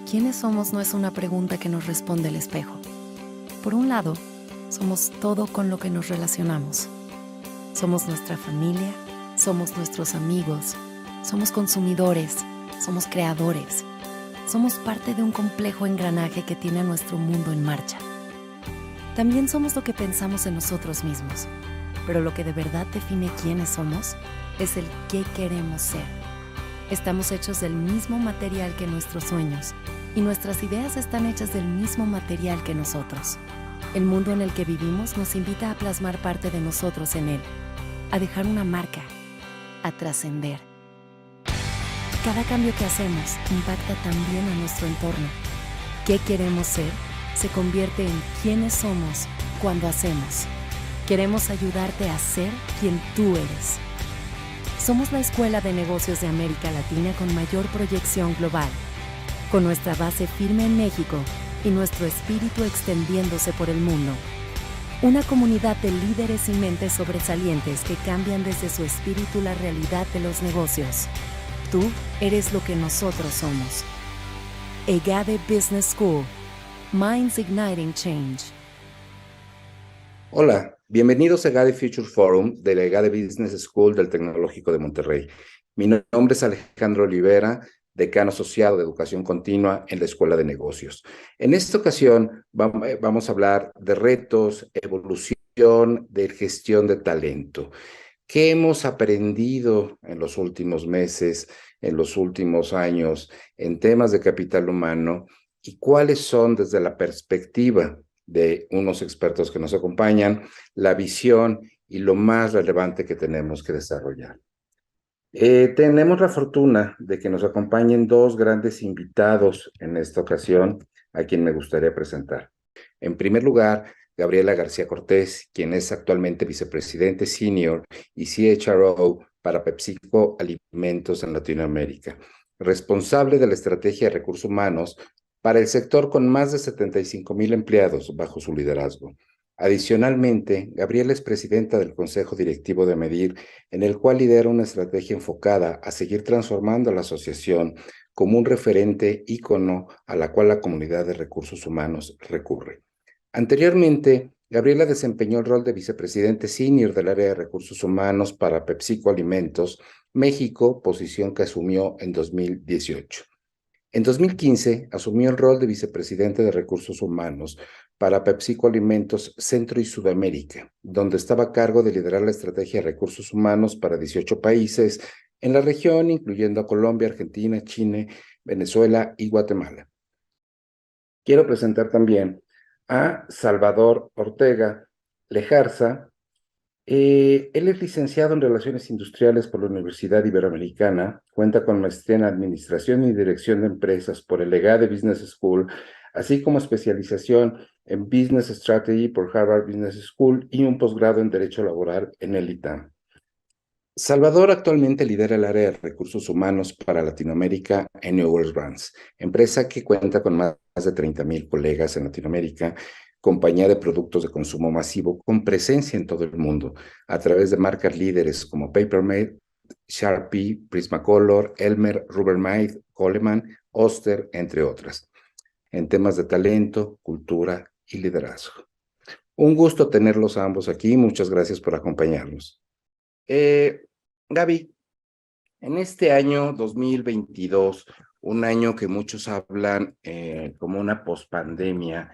¿quiénes somos? No es una pregunta que nos responde el espejo. Por un lado, somos todo con lo que nos relacionamos. Somos nuestra familia, somos nuestros amigos, somos consumidores, somos creadores. Somos parte de un complejo engranaje que tiene a nuestro mundo en marcha. También somos lo que pensamos en nosotros mismos, pero lo que de verdad define quiénes somos es el qué queremos ser. Estamos hechos del mismo material que nuestros sueños y nuestras ideas están hechas del mismo material que nosotros. El mundo en el que vivimos nos invita a plasmar parte de nosotros en él, a dejar una marca, a trascender. Cada cambio que hacemos impacta también a nuestro entorno. ¿Qué queremos ser? Se convierte en quiénes somos cuando hacemos. Queremos ayudarte a ser quien tú eres. Somos la Escuela de Negocios de América Latina con mayor proyección global, con nuestra base firme en México y nuestro espíritu extendiéndose por el mundo. Una comunidad de líderes y mentes sobresalientes que cambian desde su espíritu la realidad de los negocios. Tú eres lo que nosotros somos. EGADE Business School. Minds Igniting Change. Hola, bienvenidos a EGADE Future Forum de la EGADE Business School del Tecnológico de Monterrey. Mi nombre es Alejandro Olivera, decano asociado de Educación Continua en la Escuela de Negocios. En esta ocasión vamos a hablar de retos, evolución, de gestión de talento. ¿Qué hemos aprendido en los últimos meses, en los últimos años, en temas de capital humano? ¿Y cuáles son, desde la perspectiva de unos expertos que nos acompañan, la visión y lo más relevante que tenemos que desarrollar? Tenemos la fortuna de que nos acompañen dos grandes invitados en esta ocasión, a quien me gustaría presentar. En primer lugar, Gabriela García Cortés, quien es actualmente vicepresidente senior y CHRO para PepsiCo Alimentos en Latinoamérica, responsable de la estrategia de recursos humanos para el sector con más de 75,000 empleados bajo su liderazgo. Adicionalmente, Gabriela es presidenta del Consejo Directivo de Medir, en el cual lidera una estrategia enfocada a seguir transformando a la asociación como un referente ícono a la cual la comunidad de recursos humanos recurre. Anteriormente, Gabriela desempeñó el rol de vicepresidente senior del área de recursos humanos para PepsiCo Alimentos, México, posición que asumió en 2018. En 2015, asumió el rol de vicepresidente de recursos humanos para PepsiCo Alimentos Centro y Sudamérica, donde estaba a cargo de liderar la estrategia de recursos humanos para 18 países en la región, incluyendo a Colombia, Argentina, Chile, Venezuela y Guatemala. Quiero presentar también a Salvador Ortega Lejarza. Él es licenciado en Relaciones Industriales por la Universidad Iberoamericana, cuenta con maestría en Administración y Dirección de Empresas por el EGADE Business School, así como especialización en Business Strategy por Harvard Business School y un posgrado en Derecho Laboral en el ITAM. Salvador actualmente lidera el área de recursos humanos para Latinoamérica en New World Brands, empresa que cuenta con más de 30,000 colegas en Latinoamérica, compañía de productos de consumo masivo con presencia en todo el mundo a través de marcas líderes como Papermate, Sharpie, Prismacolor, Elmer, Rubbermaid, Coleman, Oster, entre otras, en temas de talento, cultura y liderazgo. Un gusto tenerlos a ambos aquí. Muchas gracias por acompañarnos. Gaby, en este año 2022, un año que muchos hablan como una pospandemia,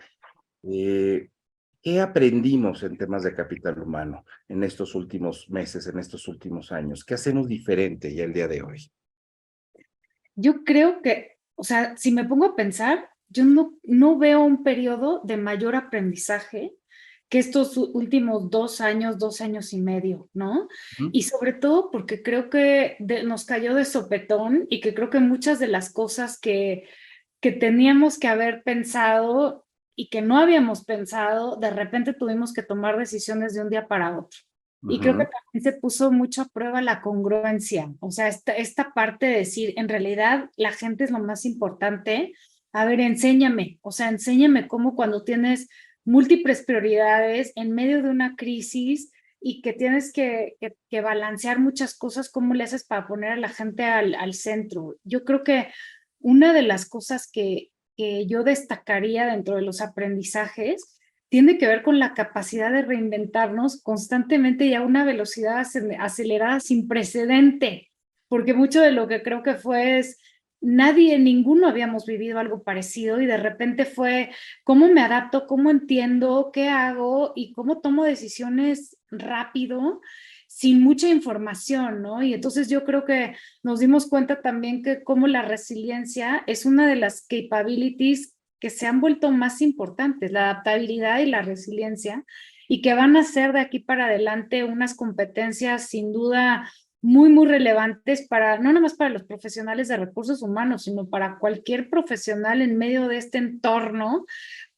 ¿qué aprendimos en temas de capital humano en estos últimos meses, en estos últimos años? ¿Qué hacemos diferente ya el día de hoy? Yo creo que, o sea, si me pongo a pensar, yo no veo un periodo de mayor aprendizaje que estos últimos 2 años y medio, ¿no? Y sobre todo porque creo que nos cayó de sopetón y que creo que muchas de las cosas que teníamos que haber pensado y que no habíamos pensado, de repente tuvimos que tomar decisiones de un día para otro. Y creo que también se puso mucho a prueba la congruencia, o sea, esta parte de decir, en realidad la gente es lo más importante. A ver, enséñame, o sea, enséñame cómo cuando tienes múltiples prioridades en medio de una crisis y que tienes que balancear muchas cosas, ¿cómo le haces para poner a la gente al centro? Yo creo que una de las cosas que que yo destacaría dentro de los aprendizajes tiene que ver con la capacidad de reinventarnos constantemente y a una velocidad acelerada sin precedente, porque mucho de lo que creo que fue es, ninguno habíamos vivido algo parecido y de repente fue cómo me adapto, cómo entiendo, qué hago y cómo tomo decisiones rápido sin mucha información, ¿no? Y entonces yo creo que nos dimos cuenta también que como la resiliencia es una de las capabilities que se han vuelto más importantes, la adaptabilidad y la resiliencia, y que van a ser de aquí para adelante unas competencias sin duda muy, muy relevantes para, no nada más para los profesionales de recursos humanos, sino para cualquier profesional en medio de este entorno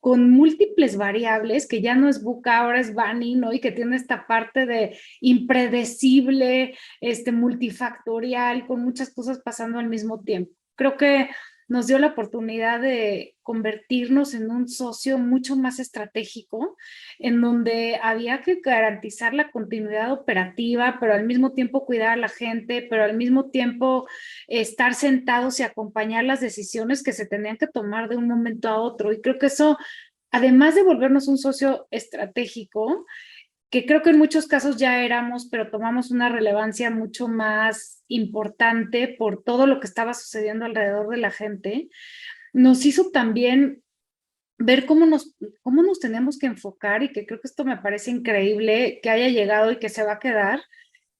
con múltiples variables, que ya no es VUCA, ahora es Bunny, ¿no? Y que tiene esta parte de impredecible, multifactorial, con muchas cosas pasando al mismo tiempo. Creo que nos dio la oportunidad de convertirnos en un socio mucho más estratégico, en donde había que garantizar la continuidad operativa, pero al mismo tiempo cuidar a la gente, pero al mismo tiempo estar sentados y acompañar las decisiones que se tenían que tomar de un momento a otro. Y creo que eso, además de volvernos un socio estratégico, que creo que en muchos casos ya éramos, pero tomamos una relevancia mucho más importante por todo lo que estaba sucediendo alrededor de la gente, nos hizo también ver cómo nos tenemos que enfocar, y que creo que esto me parece increíble que haya llegado y que se va a quedar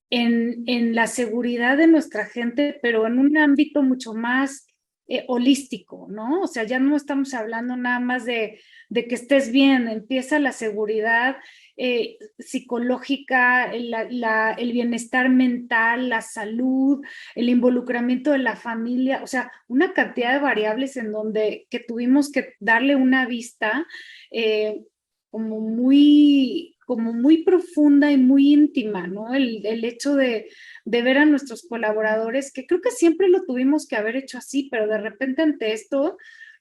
en la seguridad de nuestra gente, pero en un ámbito mucho más holístico, ¿no? O sea, ya no estamos hablando nada más de que estés bien, empieza la seguridad psicológica, el bienestar mental, la salud, el involucramiento de la familia, o sea, una cantidad de variables en donde que tuvimos que darle una vista eh, como muy profunda y muy íntima, ¿no? El hecho de ver a nuestros colaboradores, que creo que siempre lo tuvimos que haber hecho así, pero de repente ante esto,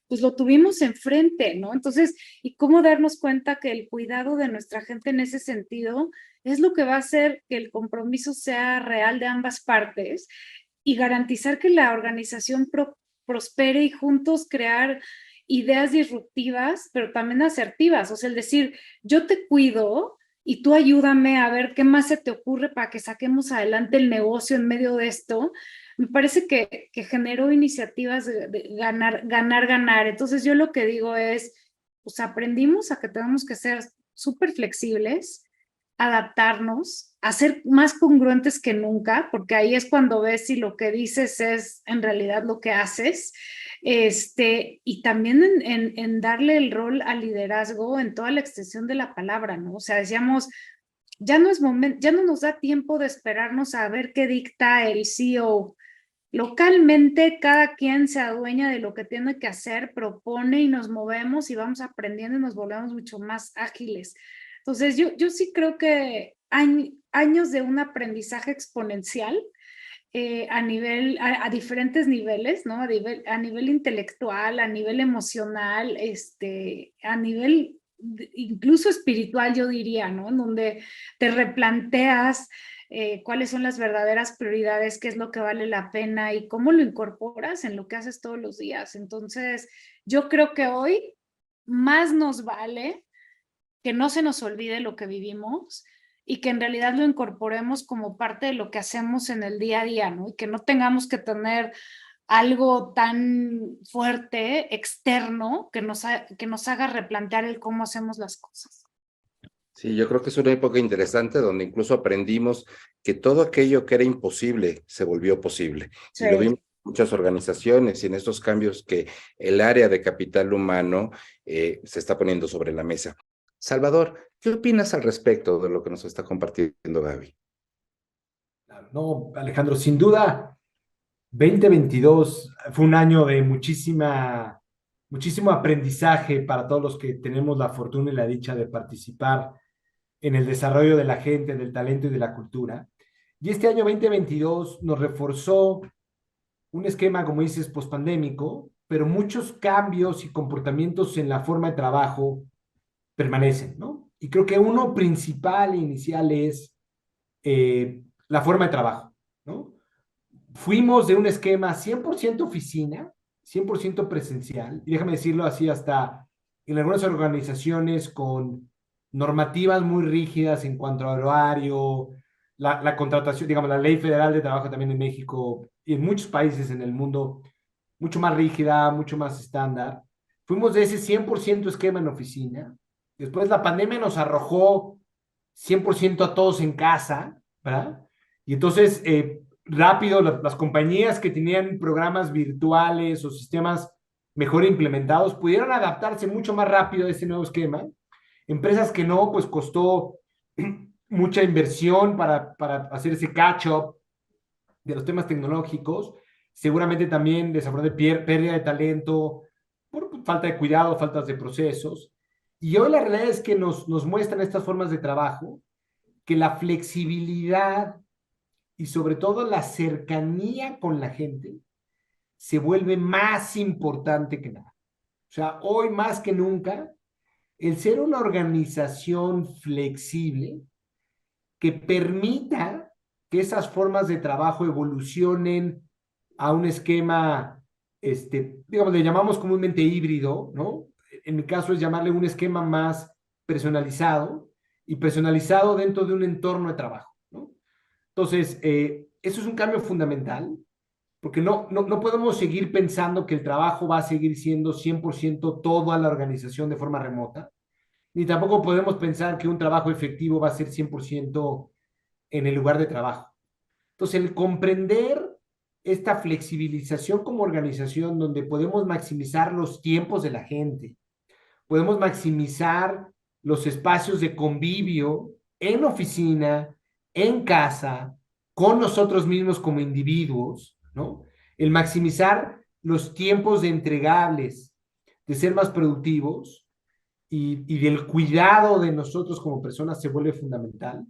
pues lo tuvimos enfrente, ¿no? Entonces, y cómo darnos cuenta que el cuidado de nuestra gente en ese sentido es lo que va a hacer que el compromiso sea real de ambas partes y garantizar que la organización prospere y juntos crear ideas disruptivas, pero también asertivas. O sea, el decir, yo te cuido y tú ayúdame a ver qué más se te ocurre para que saquemos adelante el negocio en medio de esto. Me parece que generó iniciativas de ganar, ganar, ganar. Entonces yo lo que digo es, pues aprendimos a que tenemos que ser súper flexibles, adaptarnos, a ser más congruentes que nunca, porque ahí es cuando ves si lo que dices es en realidad lo que haces, y también en darle el rol al liderazgo en toda la extensión de la palabra, ¿no? O sea, decíamos, ya no es momento, ya no nos da tiempo de esperarnos a ver qué dicta el CEO. Localmente, cada quien se adueña de lo que tiene que hacer, propone y nos movemos y vamos aprendiendo y nos volvemos mucho más ágiles. Entonces, yo sí creo que hay años de un aprendizaje exponencial a diferentes niveles, ¿no? A nivel intelectual, a nivel emocional, a nivel incluso espiritual, yo diría, ¿no? En donde te replanteas cuáles son las verdaderas prioridades, qué es lo que vale la pena y cómo lo incorporas en lo que haces todos los días. Entonces, yo creo que hoy más nos vale que no se nos olvide lo que vivimos y que en realidad lo incorporemos como parte de lo que hacemos en el día a día, ¿no? Y que no tengamos que tener algo tan fuerte, externo, que nos haga replantear el cómo hacemos las cosas. Sí, yo creo que es una época interesante donde incluso aprendimos que todo aquello que era imposible se volvió posible. Sí. Y lo vimos en muchas organizaciones y en estos cambios que el área de capital humano se está poniendo sobre la mesa. Salvador, ¿qué opinas al respecto de lo que nos está compartiendo Gaby? No, Alejandro, sin duda, 2022 fue un año de muchísimo aprendizaje para todos los que tenemos la fortuna y la dicha de participar en el desarrollo de la gente, del talento y de la cultura. Y este año 2022 nos reforzó un esquema, como dices, pospandémico, pero muchos cambios y comportamientos en la forma de trabajo permanecen, ¿no? Y creo que uno principal e inicial es la forma de trabajo, ¿no? Fuimos de un esquema 100% oficina, 100% presencial, y déjame decirlo así, hasta en algunas organizaciones con normativas muy rígidas en cuanto al horario, la contratación, digamos, la Ley Federal de Trabajo también en México y en muchos países en el mundo, mucho más rígida, mucho más estándar. Fuimos de ese 100% esquema en oficina. Después la pandemia nos arrojó 100% a todos en casa, ¿verdad? Y entonces, rápido, las compañías que tenían programas virtuales o sistemas mejor implementados pudieron adaptarse mucho más rápido a este nuevo esquema. Empresas que no, pues costó mucha inversión para hacer ese catch-up de los temas tecnológicos. Seguramente también desafortunadamente pérdida de talento por falta de cuidado, faltas de procesos. Y hoy la realidad es que nos muestran estas formas de trabajo que la flexibilidad y sobre todo la cercanía con la gente se vuelve más importante que nada. O sea, hoy más que nunca, el ser una organización flexible que permita que esas formas de trabajo evolucionen a un esquema, digamos, le llamamos comúnmente híbrido, ¿no? En mi caso es llamarle un esquema más personalizado y personalizado dentro de un entorno de trabajo, ¿no? Entonces, eso es un cambio fundamental, porque no podemos seguir pensando que el trabajo va a seguir siendo 100% toda la organización de forma remota, ni tampoco podemos pensar que un trabajo efectivo va a ser 100% en el lugar de trabajo. Entonces, el comprender esta flexibilización como organización donde podemos maximizar los tiempos de la gente, podemos maximizar los espacios de convivio en oficina, en casa, con nosotros mismos como individuos, ¿no? El maximizar los tiempos de entregables, de ser más productivos y del cuidado de nosotros como personas se vuelve fundamental.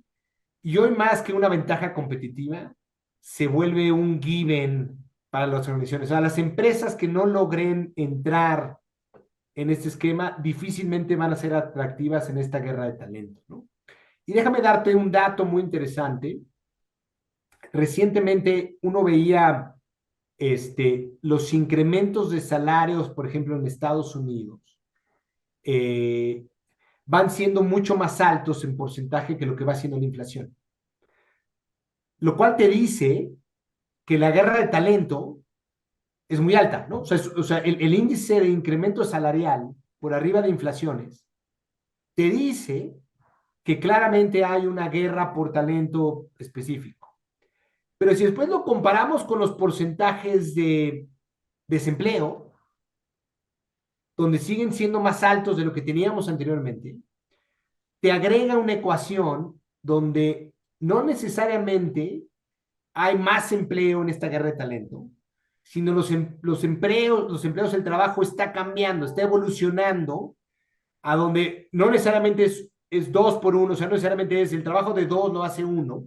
Y hoy más que una ventaja competitiva, se vuelve un given para las organizaciones. O sea, las empresas que no logren entrar en este esquema difícilmente van a ser atractivas en esta guerra de talento, ¿no? Y déjame darte un dato muy interesante. Recientemente uno veía los incrementos de salarios, por ejemplo, en Estados Unidos, van siendo mucho más altos en porcentaje que lo que va siendo la inflación. Lo cual te dice que la guerra de talento es muy alta, ¿no? O sea el índice de incremento salarial por arriba de inflaciones te dice que claramente hay una guerra por talento específico. Pero si después lo comparamos con los porcentajes de desempleo, donde siguen siendo más altos de lo que teníamos anteriormente, te agrega una ecuación donde no necesariamente hay más empleo en esta guerra de talento, sino los empleos, el trabajo está cambiando, está evolucionando a donde no necesariamente es 2 por 1, o sea, no necesariamente es el trabajo de 2 lo hace 1,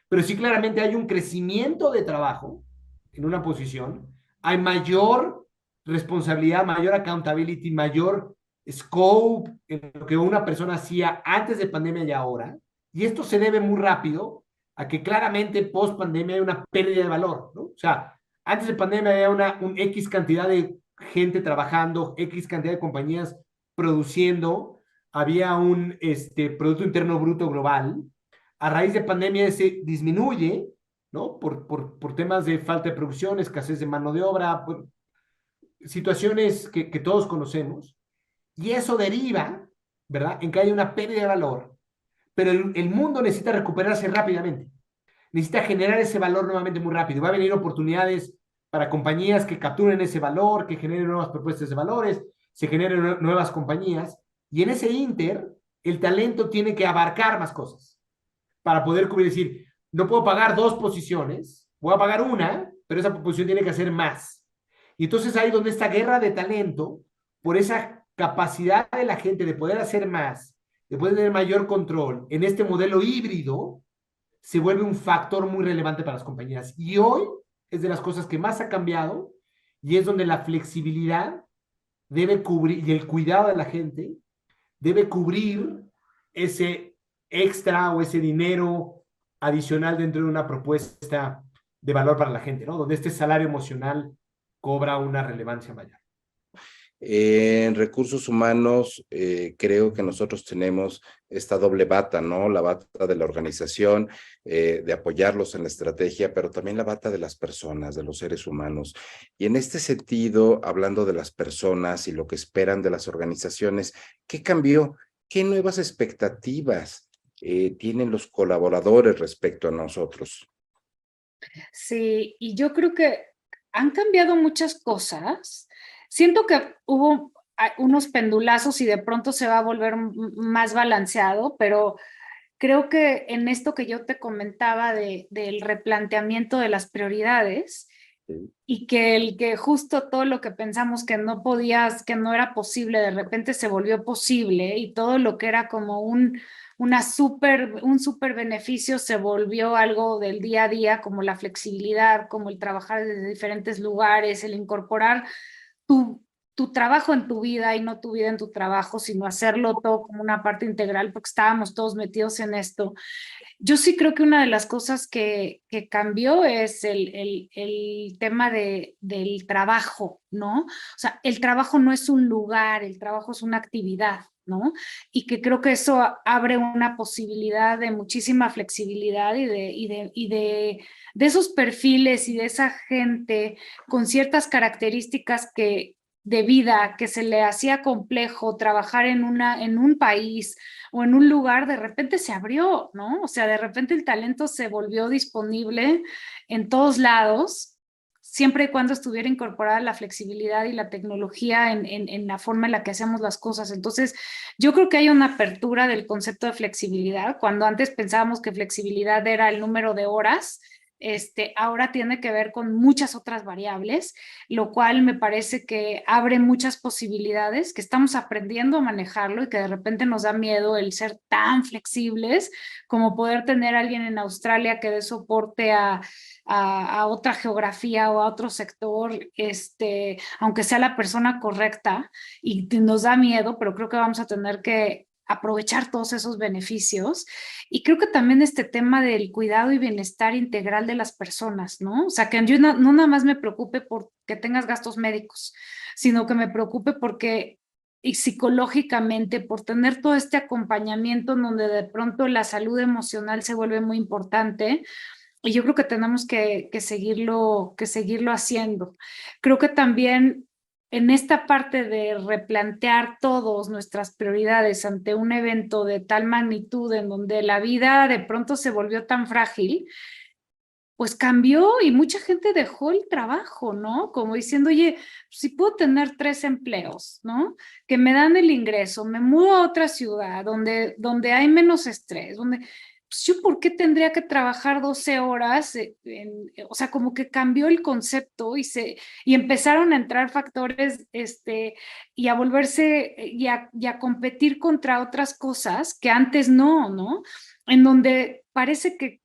pero sí claramente hay un crecimiento de trabajo en una posición, hay mayor responsabilidad, mayor accountability, mayor scope en lo que una persona hacía antes de pandemia y ahora, y esto se debe muy rápido a que claramente post pandemia hay una pérdida de valor, ¿no? O sea, antes de pandemia había un X cantidad de gente trabajando, X cantidad de compañías produciendo, había un Producto Interno Bruto global. A raíz de pandemia se disminuye, ¿no? Por temas de falta de producción, escasez de mano de obra, por situaciones que todos conocemos. Y eso deriva, ¿verdad?, en que hay una pérdida de valor. Pero el mundo necesita recuperarse rápidamente. Necesita generar ese valor nuevamente muy rápido. Va a venir oportunidades para compañías que capturen ese valor, que generen nuevas propuestas de valores, se generen nuevas compañías. Y en ese inter, el talento tiene que abarcar más cosas para poder cubrir, decir, no puedo pagar 2 posiciones, voy a pagar una, pero esa posición tiene que hacer más. Y entonces ahí donde esta guerra de talento, por esa capacidad de la gente de poder hacer más, de poder tener mayor control en este modelo híbrido, se vuelve un factor muy relevante para las compañías. Y hoy es de las cosas que más ha cambiado y es donde la flexibilidad debe cubrir y el cuidado de la gente debe cubrir ese extra o ese dinero adicional dentro de una propuesta de valor para la gente, ¿no? Donde este salario emocional cobra una relevancia mayor? En recursos humanos, creo que nosotros tenemos esta doble bata, ¿no? La bata de la organización, de apoyarlos en la estrategia, pero también la bata de las personas, de los seres humanos. Y en este sentido, hablando de las personas y lo que esperan de las organizaciones, ¿qué cambió? ¿Qué nuevas expectativas tienen los colaboradores respecto a nosotros? Sí, y yo creo que han cambiado muchas cosas. Siento que hubo unos pendulazos y de pronto se va a volver más balanceado, pero creo que en esto que yo te comentaba del replanteamiento de las prioridades Sí. y que el que justo todo lo que pensamos que no podías, que no era posible, de repente se volvió posible y todo lo que era como un super beneficio se volvió algo del día a día, como la flexibilidad, como el trabajar desde diferentes lugares, el incorporar tu, tu trabajo en tu vida y no tu vida en tu trabajo, sino hacerlo todo como una parte integral, porque estábamos todos metidos en esto. Yo sí creo que una de las cosas que cambió es el tema del trabajo, ¿no? O sea, el trabajo no es un lugar, el trabajo es una actividad, ¿no? Y que creo que eso abre una posibilidad de muchísima flexibilidad y de esos perfiles y de esa gente con ciertas características de vida que se le hacía complejo trabajar en un país o en un lugar, de repente se abrió, ¿no? O sea, de repente el talento se volvió disponible en todos lados, siempre y cuando estuviera incorporada la flexibilidad y la tecnología en la forma en la que hacemos las cosas. Entonces, yo creo que hay una apertura del concepto de flexibilidad. Cuando antes pensábamos que flexibilidad era el número de horas, ahora tiene que ver con muchas otras variables, lo cual me parece que abre muchas posibilidades, que estamos aprendiendo a manejarlo y que de repente nos da miedo el ser tan flexibles como poder tener a alguien en Australia que dé soporte a otra geografía o a otro sector, aunque sea la persona correcta, y nos da miedo, pero creo que vamos a tener que aprovechar todos esos beneficios. Y creo que también este tema del cuidado y bienestar integral de las personas, ¿no? O sea, que yo no nada más me preocupe por que tengas gastos médicos, sino que me preocupe porque y psicológicamente por tener todo este acompañamiento en donde de pronto la salud emocional se vuelve muy importante. Y yo creo que tenemos que seguirlo haciendo. Creo que también en esta parte de replantear todas nuestras prioridades ante un evento de tal magnitud en donde la vida de pronto se volvió tan frágil, pues cambió y mucha gente dejó el trabajo, ¿no? Como diciendo, oye, si puedo tener 3 empleos, ¿no? Que me dan el ingreso, me mudo a otra ciudad donde hay menos estrés, donde, pues yo, ¿por qué tendría que trabajar 12 horas? O sea, como que cambió el concepto y empezaron a entrar factores, y a volverse, y a competir contra otras cosas que antes no, ¿no? En donde parece que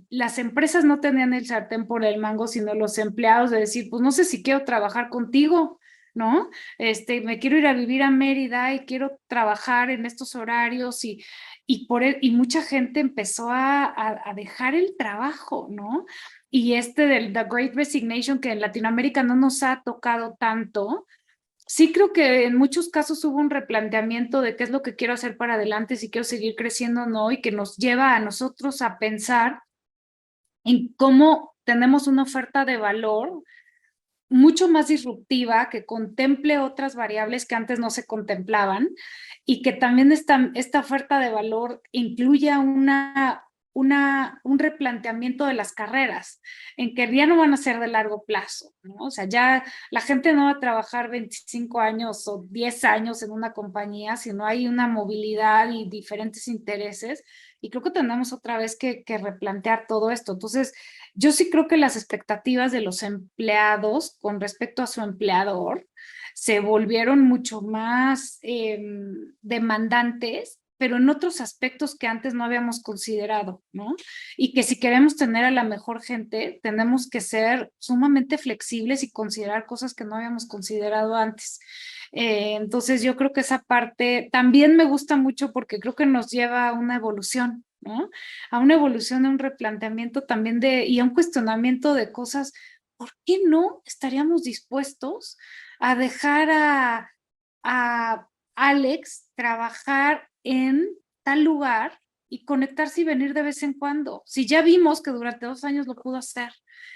las empresas no tenían el sartén por el mango, sino los empleados de decir, pues no sé si quiero trabajar contigo, ¿no? Me quiero ir a vivir a Mérida y quiero trabajar en estos horarios y mucha gente empezó a dejar el trabajo, ¿no? Y del The Great Resignation, que en Latinoamérica no nos ha tocado tanto. Sí, creo que en muchos casos hubo un replanteamiento de qué es lo que quiero hacer para adelante, si quiero seguir creciendo o no, y que nos lleva a nosotros a pensar en cómo tenemos una oferta de valor mucho más disruptiva, que contemple otras variables que antes no se contemplaban y que también esta oferta de valor incluya un replanteamiento de las carreras, en que ya no van a ser de largo plazo, ¿no? O sea, ya la gente no va a trabajar 25 años o 10 años en una compañía, sino hay una movilidad y diferentes intereses, y creo que tenemos otra vez que replantear todo esto. Entonces, yo sí creo que las expectativas de los empleados con respecto a su empleador se volvieron mucho más demandantes, pero en otros aspectos que antes no habíamos considerado, ¿no? Y que si queremos tener a la mejor gente, tenemos que ser sumamente flexibles y considerar cosas que no habíamos considerado antes. Entonces yo creo que esa parte también me gusta mucho porque creo que nos lleva a una evolución, ¿no? A una evolución, a un replanteamiento también y a un cuestionamiento de cosas ¿por qué no estaríamos dispuestos a dejar a Alex trabajar en tal lugar y conectarse y venir de vez en cuando? Si ya vimos que durante 2 años lo pudo hacer,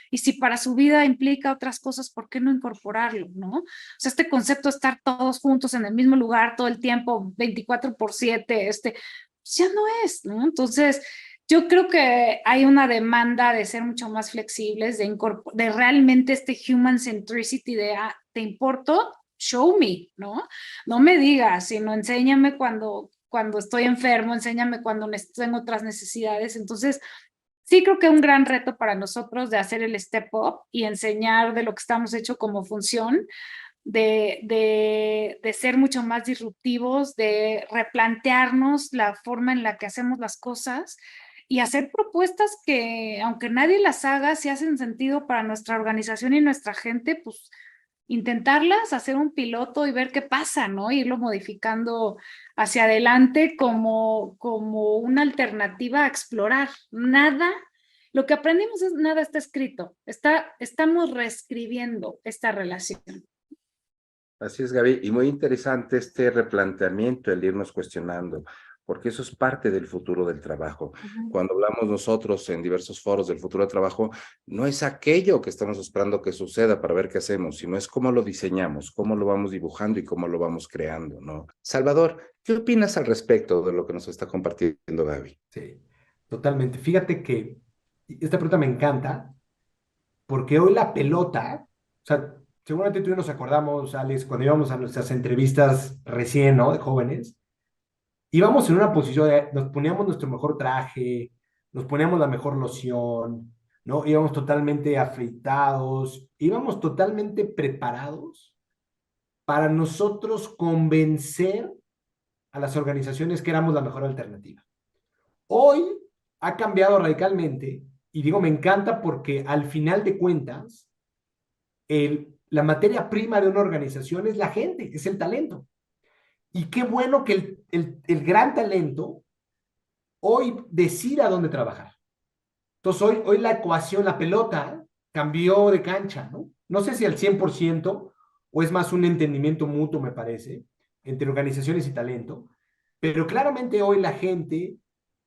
y si para su vida implica otras cosas, ¿por qué no incorporarlo, no? O sea, este concepto de estar todos juntos en el mismo lugar todo el tiempo, 24/7, ya no es, ¿no? Entonces, yo creo que hay una demanda de ser mucho más flexibles, de realmente este human centricity de, te importo, show me, ¿no? No me digas, sino enséñame cuando estoy enfermo, enséñame cuando tengo otras necesidades. Entonces, sí creo que es un gran reto para nosotros de hacer el step up y enseñar de lo que estamos hecho como función, de ser mucho más disruptivos, de replantearnos la forma en la que hacemos las cosas y hacer propuestas que, aunque nadie las haga, si hacen sentido para nuestra organización y nuestra gente, pues intentarlas, hacer un piloto y ver qué pasa, ¿no? Irlo modificando hacia adelante como una alternativa a explorar. Nada, lo que aprendimos es nada está escrito, estamos reescribiendo esta relación. Así es, Gaby, y muy interesante este replanteamiento, el irnos cuestionando, porque eso es parte del futuro del trabajo. Cuando hablamos nosotros en diversos foros del futuro del trabajo, no es aquello que estamos esperando que suceda para ver qué hacemos, sino es cómo lo diseñamos, cómo lo vamos dibujando y cómo lo vamos creando, ¿no? Salvador, ¿qué opinas al respecto de lo que nos está compartiendo Gaby? Sí, totalmente. Fíjate que esta pregunta me encanta porque hoy la pelota, o sea, seguramente tú y yo nos acordamos, Alex, cuando íbamos a nuestras entrevistas recién, ¿no? De jóvenes, íbamos en una posición de, nos poníamos nuestro mejor traje, nos poníamos la mejor loción, ¿no? Íbamos totalmente afeitados, íbamos totalmente preparados para nosotros convencer a las organizaciones que éramos la mejor alternativa. Hoy ha cambiado radicalmente y digo, me encanta porque al final de cuentas, la materia prima de una organización es la gente, es el talento. Y qué bueno que el gran talento hoy decida dónde trabajar. Entonces, hoy la ecuación, la pelota, cambió de cancha, ¿no? No sé si al 100% o es más un entendimiento mutuo, me parece, entre organizaciones y talento, pero claramente hoy la gente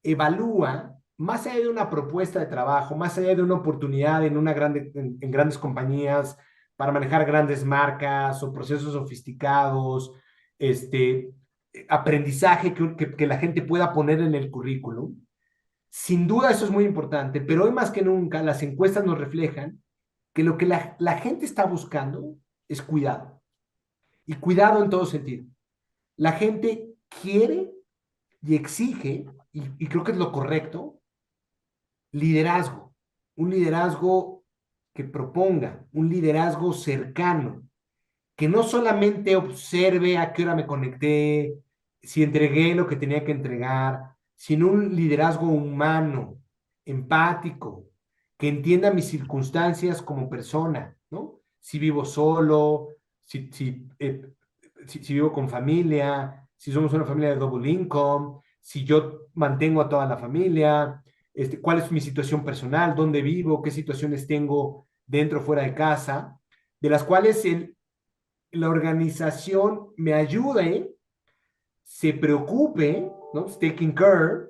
evalúa, más allá de una propuesta de trabajo, más allá de una oportunidad en grandes compañías para manejar grandes marcas o procesos sofisticados, aprendizaje que la gente pueda poner en el currículum. Sin duda eso es muy importante, pero hoy más que nunca las encuestas nos reflejan que lo que la gente está buscando es cuidado. Y cuidado en todo sentido. La gente quiere y exige, y creo que es lo correcto, liderazgo. Un liderazgo que proponga, un liderazgo cercano, que no solamente observe a qué hora me conecté, si entregué lo que tenía que entregar, sino un liderazgo humano, empático, que entienda mis circunstancias como persona, ¿no? Si vivo solo, si vivo con familia, si somos una familia de double income, si yo mantengo a toda la familia, cuál es mi situación personal, dónde vivo, qué situaciones tengo dentro o fuera de casa, de las cuales la organización me ayude, se preocupe, ¿no? Taking care,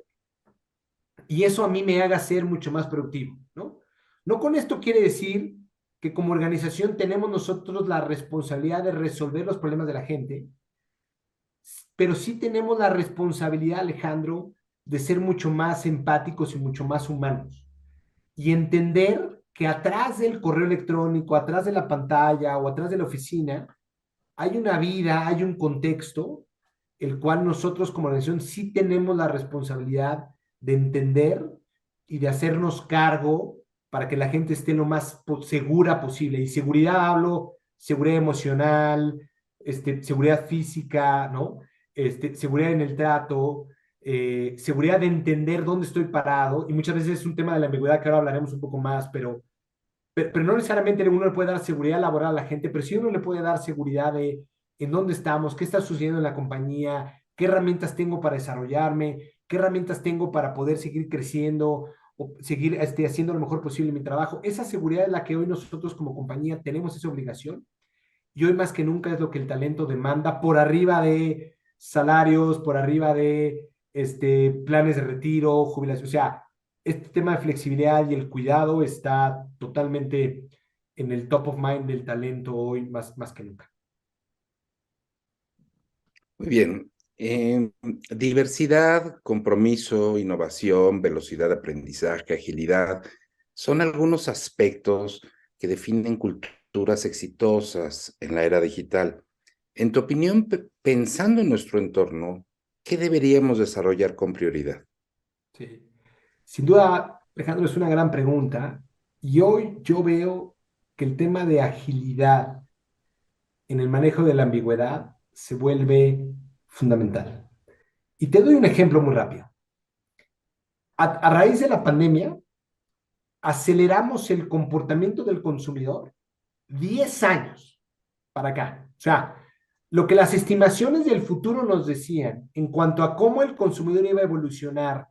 y eso a mí me haga ser mucho más productivo, ¿no? No con esto quiere decir que como organización tenemos nosotros la responsabilidad de resolver los problemas de la gente, pero sí tenemos la responsabilidad, Alejandro, de ser mucho más empáticos y mucho más humanos. Y entender que atrás del correo electrónico, atrás de la pantalla o atrás de la oficina, hay una vida, hay un contexto, el cual nosotros como organización sí tenemos la responsabilidad de entender y de hacernos cargo para que la gente esté lo más segura posible. Y seguridad hablo, seguridad emocional, seguridad física, ¿no? Seguridad en el trato, seguridad de entender dónde estoy parado, y muchas veces es un tema de la ambigüedad que ahora hablaremos un poco más, pero no necesariamente uno le puede dar seguridad laboral a la gente, pero sí uno le puede dar seguridad de en dónde estamos, qué está sucediendo en la compañía, qué herramientas tengo para desarrollarme, qué herramientas tengo para poder seguir creciendo o seguir haciendo lo mejor posible mi trabajo. Esa seguridad es la que hoy nosotros como compañía tenemos esa obligación y hoy más que nunca es lo que el talento demanda por arriba de salarios, por arriba de planes de retiro, jubilación. O sea, este tema de flexibilidad y el cuidado está totalmente en el top of mind del talento hoy más que nunca. Muy bien. Diversidad, compromiso, innovación, velocidad de aprendizaje, agilidad, son algunos aspectos que definen culturas exitosas en la era digital. En tu opinión, pensando en nuestro entorno, ¿qué deberíamos desarrollar con prioridad? Sí. Sin duda, Alejandro, es una gran pregunta. Y hoy yo veo que el tema de agilidad en el manejo de la ambigüedad se vuelve fundamental. Y te doy un ejemplo muy rápido. A raíz de la pandemia, aceleramos el comportamiento del consumidor 10 años para acá. O sea, lo que las estimaciones del futuro nos decían en cuanto a cómo el consumidor iba a evolucionar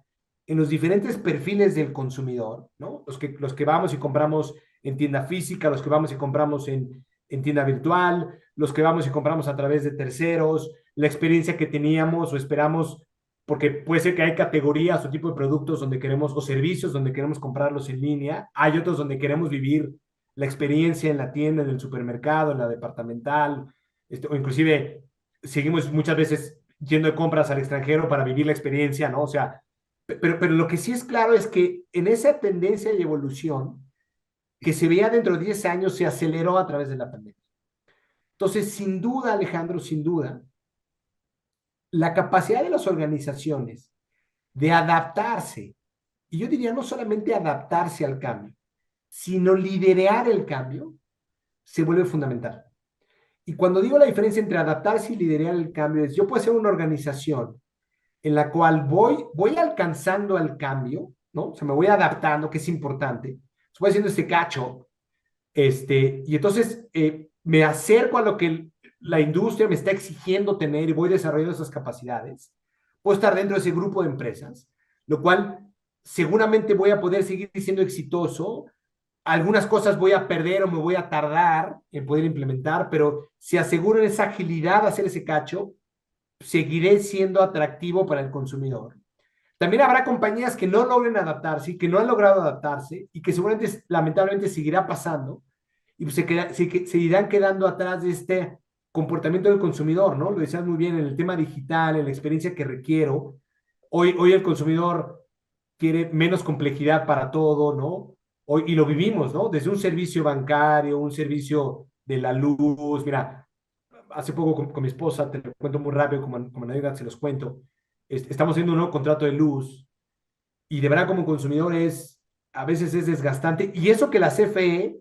en los diferentes perfiles del consumidor, ¿no? Los que vamos y compramos en tienda física, los que vamos y compramos en tienda virtual, los que vamos y compramos a través de terceros, la experiencia que teníamos o esperamos, porque puede ser que hay categorías o tipo de productos donde queremos, o servicios donde queremos comprarlos en línea, hay otros donde queremos vivir la experiencia en la tienda, en el supermercado, en la departamental, o inclusive seguimos muchas veces yendo de compras al extranjero para vivir la experiencia, ¿no? O sea, pero lo que sí es claro es que en esa tendencia y evolución que se veía dentro de 10 años se aceleró a través de la pandemia. Entonces, sin duda, Alejandro, sin duda, la capacidad de las organizaciones de adaptarse, y yo diría no solamente adaptarse al cambio, sino liderar el cambio, se vuelve fundamental. Y cuando digo la diferencia entre adaptarse y liderar el cambio, es yo puedo ser una organización en la cual voy alcanzando el cambio, ¿no? O sea, me voy adaptando, que es importante. Voy haciendo este catch-up, y entonces me acerco a lo que la industria me está exigiendo tener y voy desarrollando esas capacidades. Puedo estar dentro de ese grupo de empresas, lo cual seguramente voy a poder seguir siendo exitoso. Algunas cosas voy a perder o me voy a tardar en poder implementar, pero si aseguro esa agilidad de hacer ese cacho, seguiré siendo atractivo para el consumidor. También habrá compañías que no logren adaptarse, que no han logrado adaptarse y que seguramente, lamentablemente, seguirá pasando y pues se irán quedando atrás de este comportamiento del consumidor, ¿no? Lo decías muy bien en el tema digital, en la experiencia que requiero. Hoy el consumidor quiere menos complejidad para todo, ¿no? Hoy, y lo vivimos, ¿no? Desde un servicio bancario, un servicio de la luz. Mira, hace poco con mi esposa, te lo cuento muy rápido, como anécdota se los cuento, estamos haciendo un nuevo contrato de luz y de verdad como consumidor a veces es desgastante. Y eso que la CFE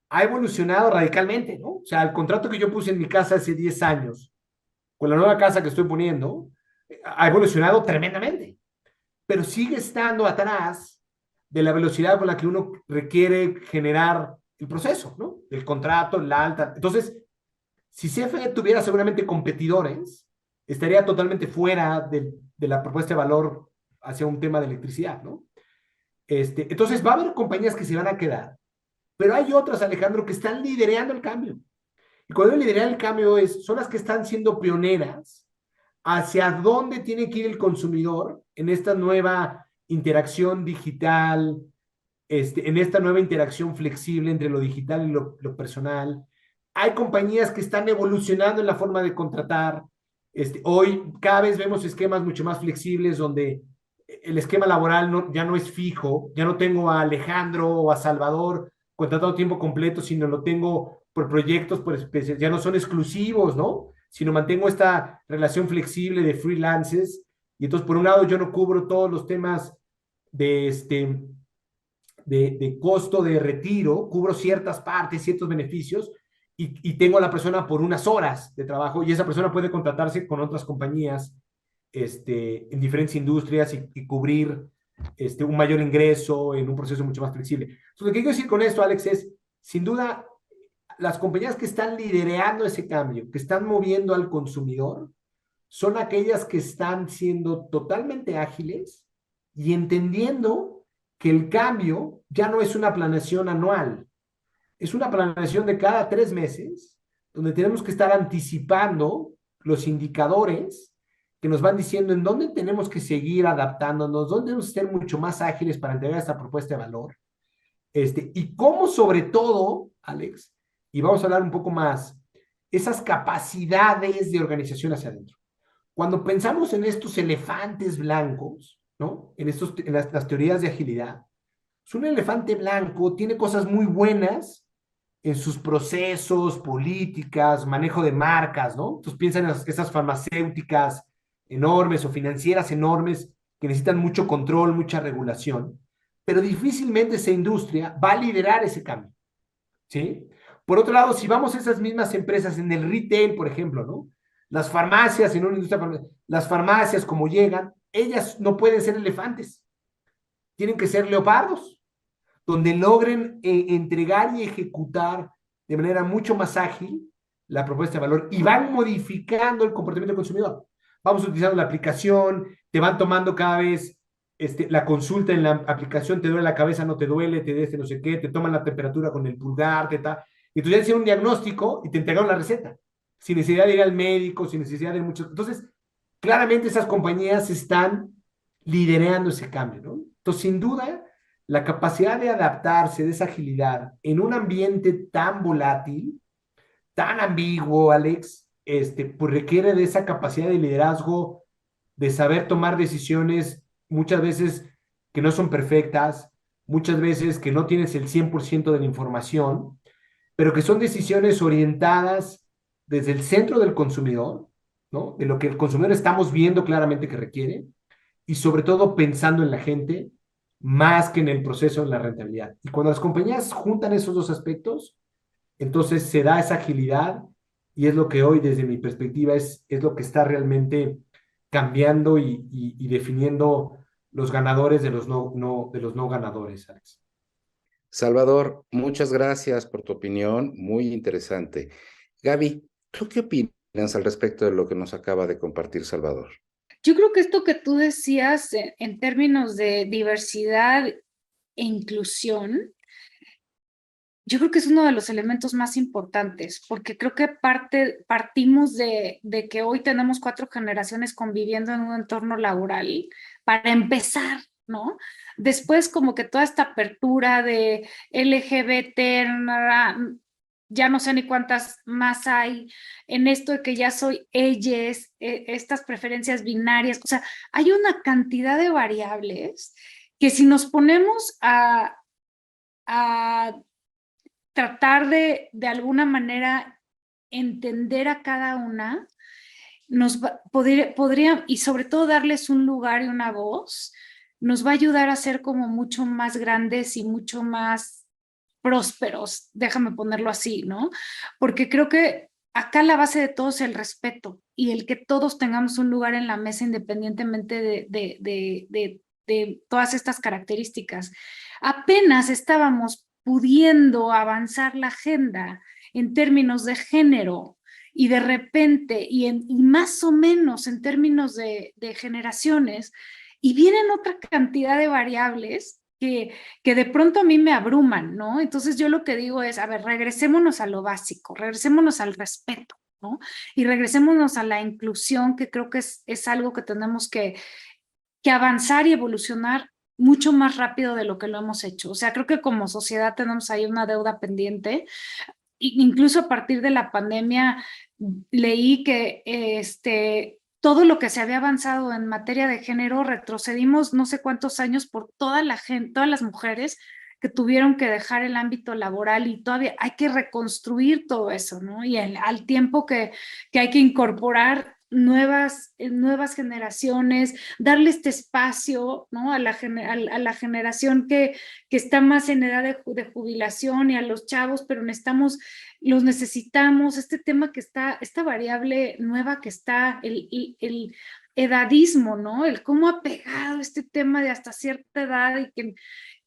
ha evolucionado radicalmente, ¿no? O sea, el contrato que yo puse en mi casa hace 10 años, con la nueva casa que estoy poniendo, ha evolucionado tremendamente, pero sigue estando atrás de la velocidad con la que uno requiere generar el proceso, ¿no? El contrato, la alta. Entonces, si CFE tuviera seguramente competidores, estaría totalmente fuera de la propuesta de valor hacia un tema de electricidad, ¿no? Entonces va a haber compañías que se van a quedar, pero hay otras, Alejandro, que están liderando el cambio. Y cuando lideran el cambio son las que están siendo pioneras hacia dónde tiene que ir el consumidor en esta nueva interacción digital, en esta nueva interacción flexible entre lo digital y lo personal. Hay compañías que están evolucionando en la forma de contratar. Hoy cada vez vemos esquemas mucho más flexibles donde el esquema laboral ya no es fijo, ya no tengo a Alejandro o a Salvador contratado a tiempo completo, sino lo tengo por proyectos, por especies, ya no son exclusivos, ¿no? Sino mantengo esta relación flexible de freelances. Y entonces, por un lado, yo no cubro todos los temas de costo de retiro, cubro ciertas partes, ciertos beneficios, y tengo a la persona por unas horas de trabajo, y esa persona puede contratarse con otras compañías en diferentes industrias y cubrir un mayor ingreso en un proceso mucho más flexible. Entonces, lo que quiero decir con esto, Alex, es, sin duda, las compañías que están liderando ese cambio, que están moviendo al consumidor, son aquellas que están siendo totalmente ágiles y entendiendo que el cambio ya no es una planeación anual, es una planeación de cada 3 meses, donde tenemos que estar anticipando los indicadores que nos van diciendo en dónde tenemos que seguir adaptándonos, dónde debemos ser mucho más ágiles para entregar esta propuesta de valor, y cómo sobre todo, Alex, y vamos a hablar un poco más, esas capacidades de organización hacia adentro. Cuando pensamos en estos elefantes blancos, ¿no? En las teorías de agilidad, pues un elefante blanco tiene cosas muy buenas en sus procesos, políticas, manejo de marcas, ¿no? Entonces piensan en esas farmacéuticas enormes o financieras enormes que necesitan mucho control, mucha regulación, pero difícilmente esa industria va a liderar ese cambio, ¿sí? Por otro lado, si vamos a esas mismas empresas en el retail, por ejemplo, ¿no? Las farmacias, en una industria, las farmacias como llegan, ellas no pueden ser elefantes, tienen que ser leopardos, donde logren entregar y ejecutar de manera mucho más ágil la propuesta de valor y van modificando el comportamiento del consumidor. Vamos utilizando la aplicación, te van tomando cada vez la consulta en la aplicación, te duele la cabeza, no te duele, te des no sé qué, te toman la temperatura con el pulgar, y tú ya hicieron un diagnóstico y te entregaron la receta, sin necesidad de ir al médico, sin necesidad de mucho. Entonces, claramente esas compañías están liderando ese cambio, ¿no? Entonces, sin duda, la capacidad de adaptarse, de esa agilidad en un ambiente tan volátil, tan ambiguo, Alex, pues requiere de esa capacidad de liderazgo, de saber tomar decisiones muchas veces que no son perfectas, muchas veces que no tienes el 100% de la información, pero que son decisiones orientadas desde el centro del consumidor, ¿no? De lo que el consumidor estamos viendo claramente que requiere, y sobre todo pensando en la gente más que en el proceso de la rentabilidad. Y cuando las compañías juntan esos dos aspectos, entonces se da esa agilidad y es lo que hoy desde mi perspectiva es lo que está realmente cambiando y definiendo los ganadores de los de los no ganadores, Alex. Salvador, muchas gracias por tu opinión, muy interesante. Gaby, ¿tú qué opinas al respecto de lo que nos acaba de compartir Salvador? Yo creo que esto que tú decías en términos de diversidad e inclusión, yo creo que es uno de los elementos más importantes, porque creo que partimos de que hoy tenemos 4 generaciones conviviendo en un entorno laboral, para empezar, ¿no? Después como que toda esta apertura de LGBT, ya no sé ni cuántas más hay, en esto de que ya soy ellas, estas preferencias binarias, o sea, hay una cantidad de variables que si nos ponemos a tratar de alguna manera entender a cada una, podría, y sobre todo darles un lugar y una voz, nos va a ayudar a ser como mucho más grandes y mucho más prósperos, déjame ponerlo así, ¿no? Porque creo que acá la base de todo es el respeto y el que todos tengamos un lugar en la mesa independientemente de todas estas características. Apenas estábamos pudiendo avanzar la agenda en términos de género y de repente, y más o menos en términos de generaciones, y vienen otra cantidad de variables que de pronto a mí me abruman, ¿no? Entonces yo lo que digo es, a ver, regresémonos a lo básico, regresémonos al respeto, ¿no? Y regresémonos a la inclusión, que creo que es algo que tenemos que avanzar y evolucionar mucho más rápido de lo que lo hemos hecho. O sea, creo que como sociedad tenemos ahí una deuda pendiente. Incluso a partir de la pandemia leí que todo lo que se había avanzado en materia de género, retrocedimos no sé cuántos años por toda la gente, todas las mujeres que tuvieron que dejar el ámbito laboral y todavía hay que reconstruir todo eso, ¿no? Y al tiempo que hay que incorporar nuevas generaciones, darle este espacio, ¿no? A la generación que está más en edad de jubilación y a los chavos, pero los necesitamos, este tema que está, esta variable nueva que está, el edadismo, ¿no? El cómo ha pegado este tema de hasta cierta edad y que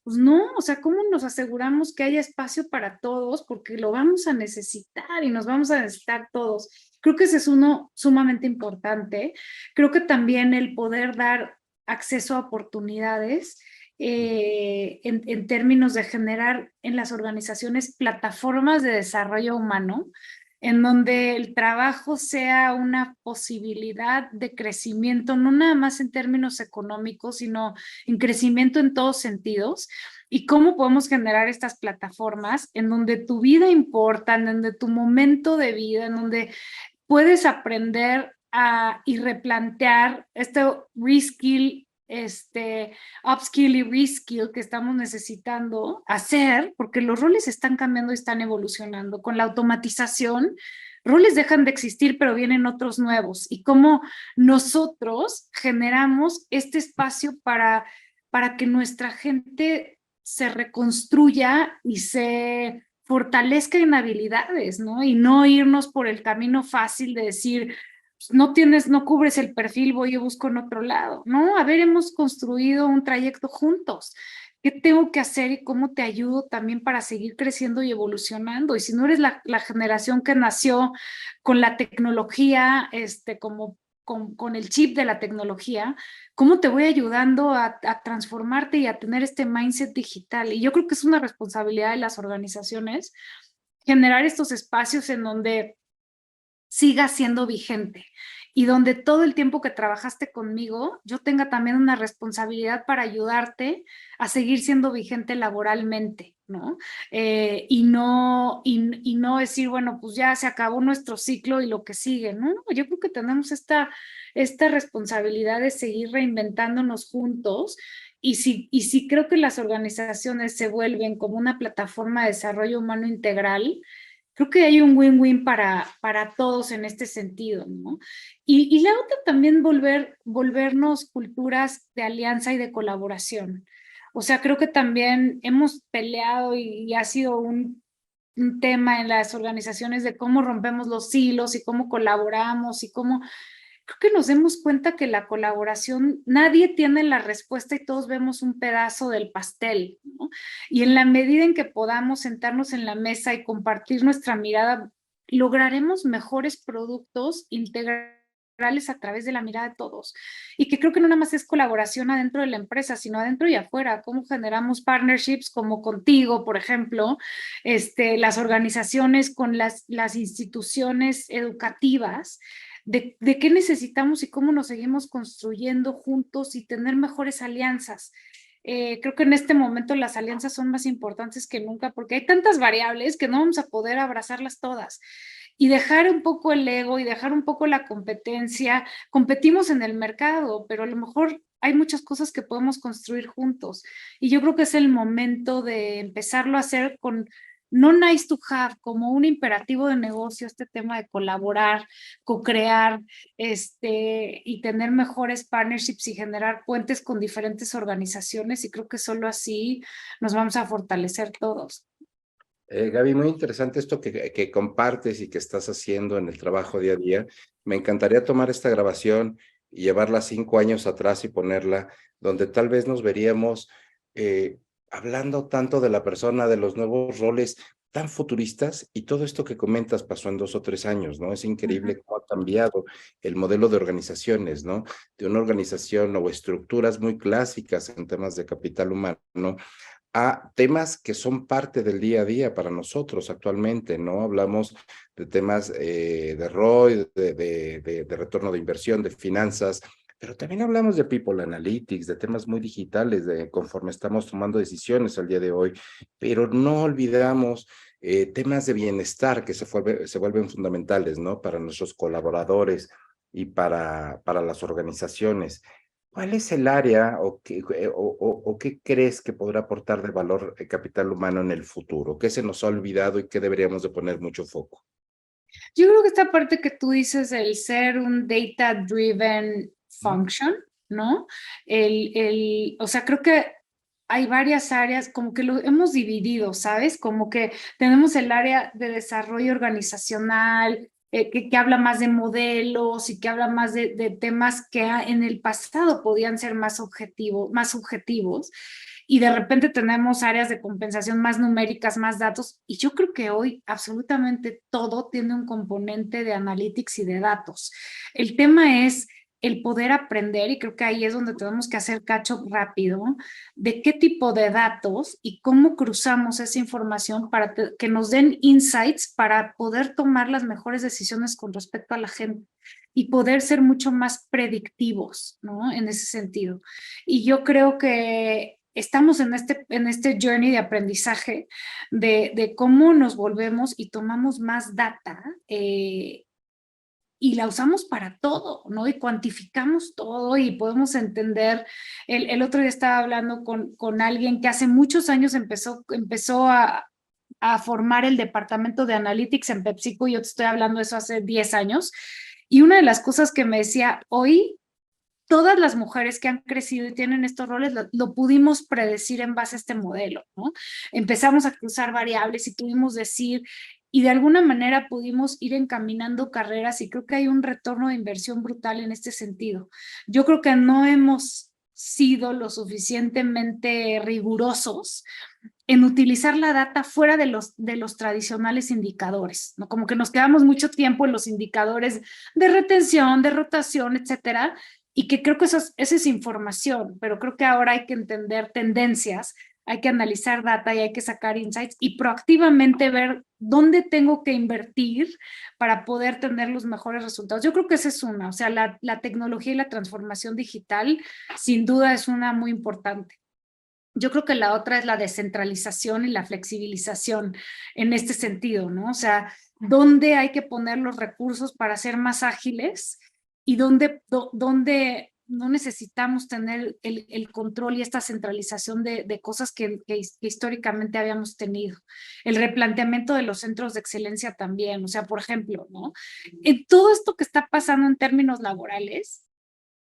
pues no, o sea, ¿cómo nos aseguramos que haya espacio para todos? Porque lo vamos a necesitar y nos vamos a necesitar todos. Creo que ese es uno sumamente importante. Creo que también el poder dar acceso a oportunidades en términos de generar en las organizaciones plataformas de desarrollo humano, en donde el trabajo sea una posibilidad de crecimiento, no nada más en términos económicos, sino en crecimiento en todos sentidos. Y cómo podemos generar estas plataformas en donde tu vida importa, en donde tu momento de vida, en donde puedes aprender y replantear este reskill, upskill y reskill que estamos necesitando hacer, porque los roles están cambiando y están evolucionando. Con la automatización, roles dejan de existir, pero vienen otros nuevos. Y cómo nosotros generamos este espacio para que nuestra gente se reconstruya y se fortalezca en habilidades, ¿no? Y no irnos por el camino fácil de decir, no cubres el perfil, voy y busco en otro lado, ¿no? A ver, hemos construido un trayecto juntos. ¿Qué tengo que hacer y cómo te ayudo también para seguir creciendo y evolucionando? Y si no eres la generación que nació con la tecnología, con el chip de la tecnología, ¿cómo te voy ayudando a transformarte y a tener este mindset digital? Y yo creo que es una responsabilidad de las organizaciones generar estos espacios en donde siga siendo vigente y donde todo el tiempo que trabajaste conmigo yo tenga también una responsabilidad para ayudarte a seguir siendo vigente laboralmente, ¿no? Y no decir, bueno, pues ya se acabó nuestro ciclo y lo que sigue, ¿no? Yo creo que tenemos esta responsabilidad de seguir reinventándonos juntos. Y si creo que las organizaciones se vuelven como una plataforma de desarrollo humano integral, creo que hay un win-win para todos en este sentido, ¿no? Y la otra también volvernos culturas de alianza y de colaboración. O sea, creo que también hemos peleado y ha sido un tema en las organizaciones de cómo rompemos los hilos y cómo colaboramos y cómo... Creo que nos demos cuenta que la colaboración, nadie tiene la respuesta y todos vemos un pedazo del pastel, ¿no? Y en la medida en que podamos sentarnos en la mesa y compartir nuestra mirada, lograremos mejores productos integrales a través de la mirada de todos. Y que creo que no nada más es colaboración adentro de la empresa, sino adentro y afuera. Cómo generamos partnerships como contigo, por ejemplo, las organizaciones con las instituciones educativas, de qué necesitamos y cómo nos seguimos construyendo juntos y tener mejores alianzas. Creo que en este momento las alianzas son más importantes que nunca porque hay tantas variables que no vamos a poder abrazarlas todas. Y dejar un poco el ego y dejar un poco la competencia. Competimos en el mercado, pero a lo mejor hay muchas cosas que podemos construir juntos. Y yo creo que es el momento de empezarlo a hacer con no nice to have, como un imperativo de negocio, este tema de colaborar, co-crear, y tener mejores partnerships y generar puentes con diferentes organizaciones, y creo que solo así nos vamos a fortalecer todos. Gaby, muy interesante esto que compartes y que estás haciendo en el trabajo día a día. Me encantaría tomar esta grabación y llevarla 5 años atrás y ponerla donde tal vez nos veríamos hablando tanto de la persona, de los nuevos roles tan futuristas, y todo esto que comentas pasó en 2 o 3 años, ¿no? Es increíble cómo ha cambiado el modelo de organizaciones, ¿no? De una organización o estructuras muy clásicas en temas de capital humano, a temas que son parte del día a día para nosotros actualmente, ¿no? Hablamos de temas de ROI, de retorno de inversión, de finanzas, pero también hablamos de People Analytics, de temas muy digitales, de conforme estamos tomando decisiones al día de hoy, pero no olvidamos temas de bienestar que se vuelven fundamentales, ¿no? Para nuestros colaboradores y para las organizaciones. ¿Cuál es el área o qué crees que podrá aportar de valor el capital humano en el futuro? ¿Qué se nos ha olvidado y qué deberíamos de poner mucho foco? Yo creo que esta parte que tú dices, el ser un data-driven function, ¿no? O sea, creo que hay varias áreas, como que lo hemos dividido, ¿sabes? Como que tenemos el área de desarrollo organizacional, que habla más de modelos y que habla más de temas que en el pasado podían ser más subjetivos. Y de repente tenemos áreas de compensación más numéricas, más datos, y yo creo que hoy absolutamente todo tiene un componente de analytics y de datos. El tema es el poder aprender, y creo que ahí es donde tenemos que hacer catch up rápido, de qué tipo de datos y cómo cruzamos esa información para que nos den insights para poder tomar las mejores decisiones con respecto a la gente y poder ser mucho más predictivos, ¿no? En ese sentido. Y yo creo que estamos en este journey de aprendizaje de cómo nos volvemos y tomamos más data y la usamos para todo, ¿no? Y cuantificamos todo y podemos entender. El otro día estaba hablando con alguien que hace muchos años empezó a formar el departamento de Analytics en PepsiCo, y yo te estoy hablando de eso hace 10 años, y una de las cosas que me decía, hoy todas las mujeres que han crecido y tienen estos roles lo pudimos predecir en base a este modelo, ¿no? Empezamos a cruzar variables y pudimos decir, y de alguna manera pudimos ir encaminando carreras, y creo que hay un retorno de inversión brutal en este sentido. Yo creo que no hemos sido lo suficientemente rigurosos en utilizar la data fuera de los tradicionales indicadores, ¿no? Como que nos quedamos mucho tiempo en los indicadores de retención, de rotación, etcétera, y que creo que esa es información, pero creo que ahora hay que entender tendencias, hay que analizar data y hay que sacar insights y proactivamente ver dónde tengo que invertir para poder tener los mejores resultados. Yo creo que esa es una, o sea, la tecnología y la transformación digital sin duda es una muy importante. Yo creo que la otra es la descentralización y la flexibilización en este sentido, ¿no? O sea, dónde hay que poner los recursos para ser más ágiles y dónde no necesitamos tener el control y esta centralización de cosas que históricamente habíamos tenido. El replanteamiento de los centros de excelencia también, o sea, por ejemplo, ¿no? En todo esto que está pasando en términos laborales,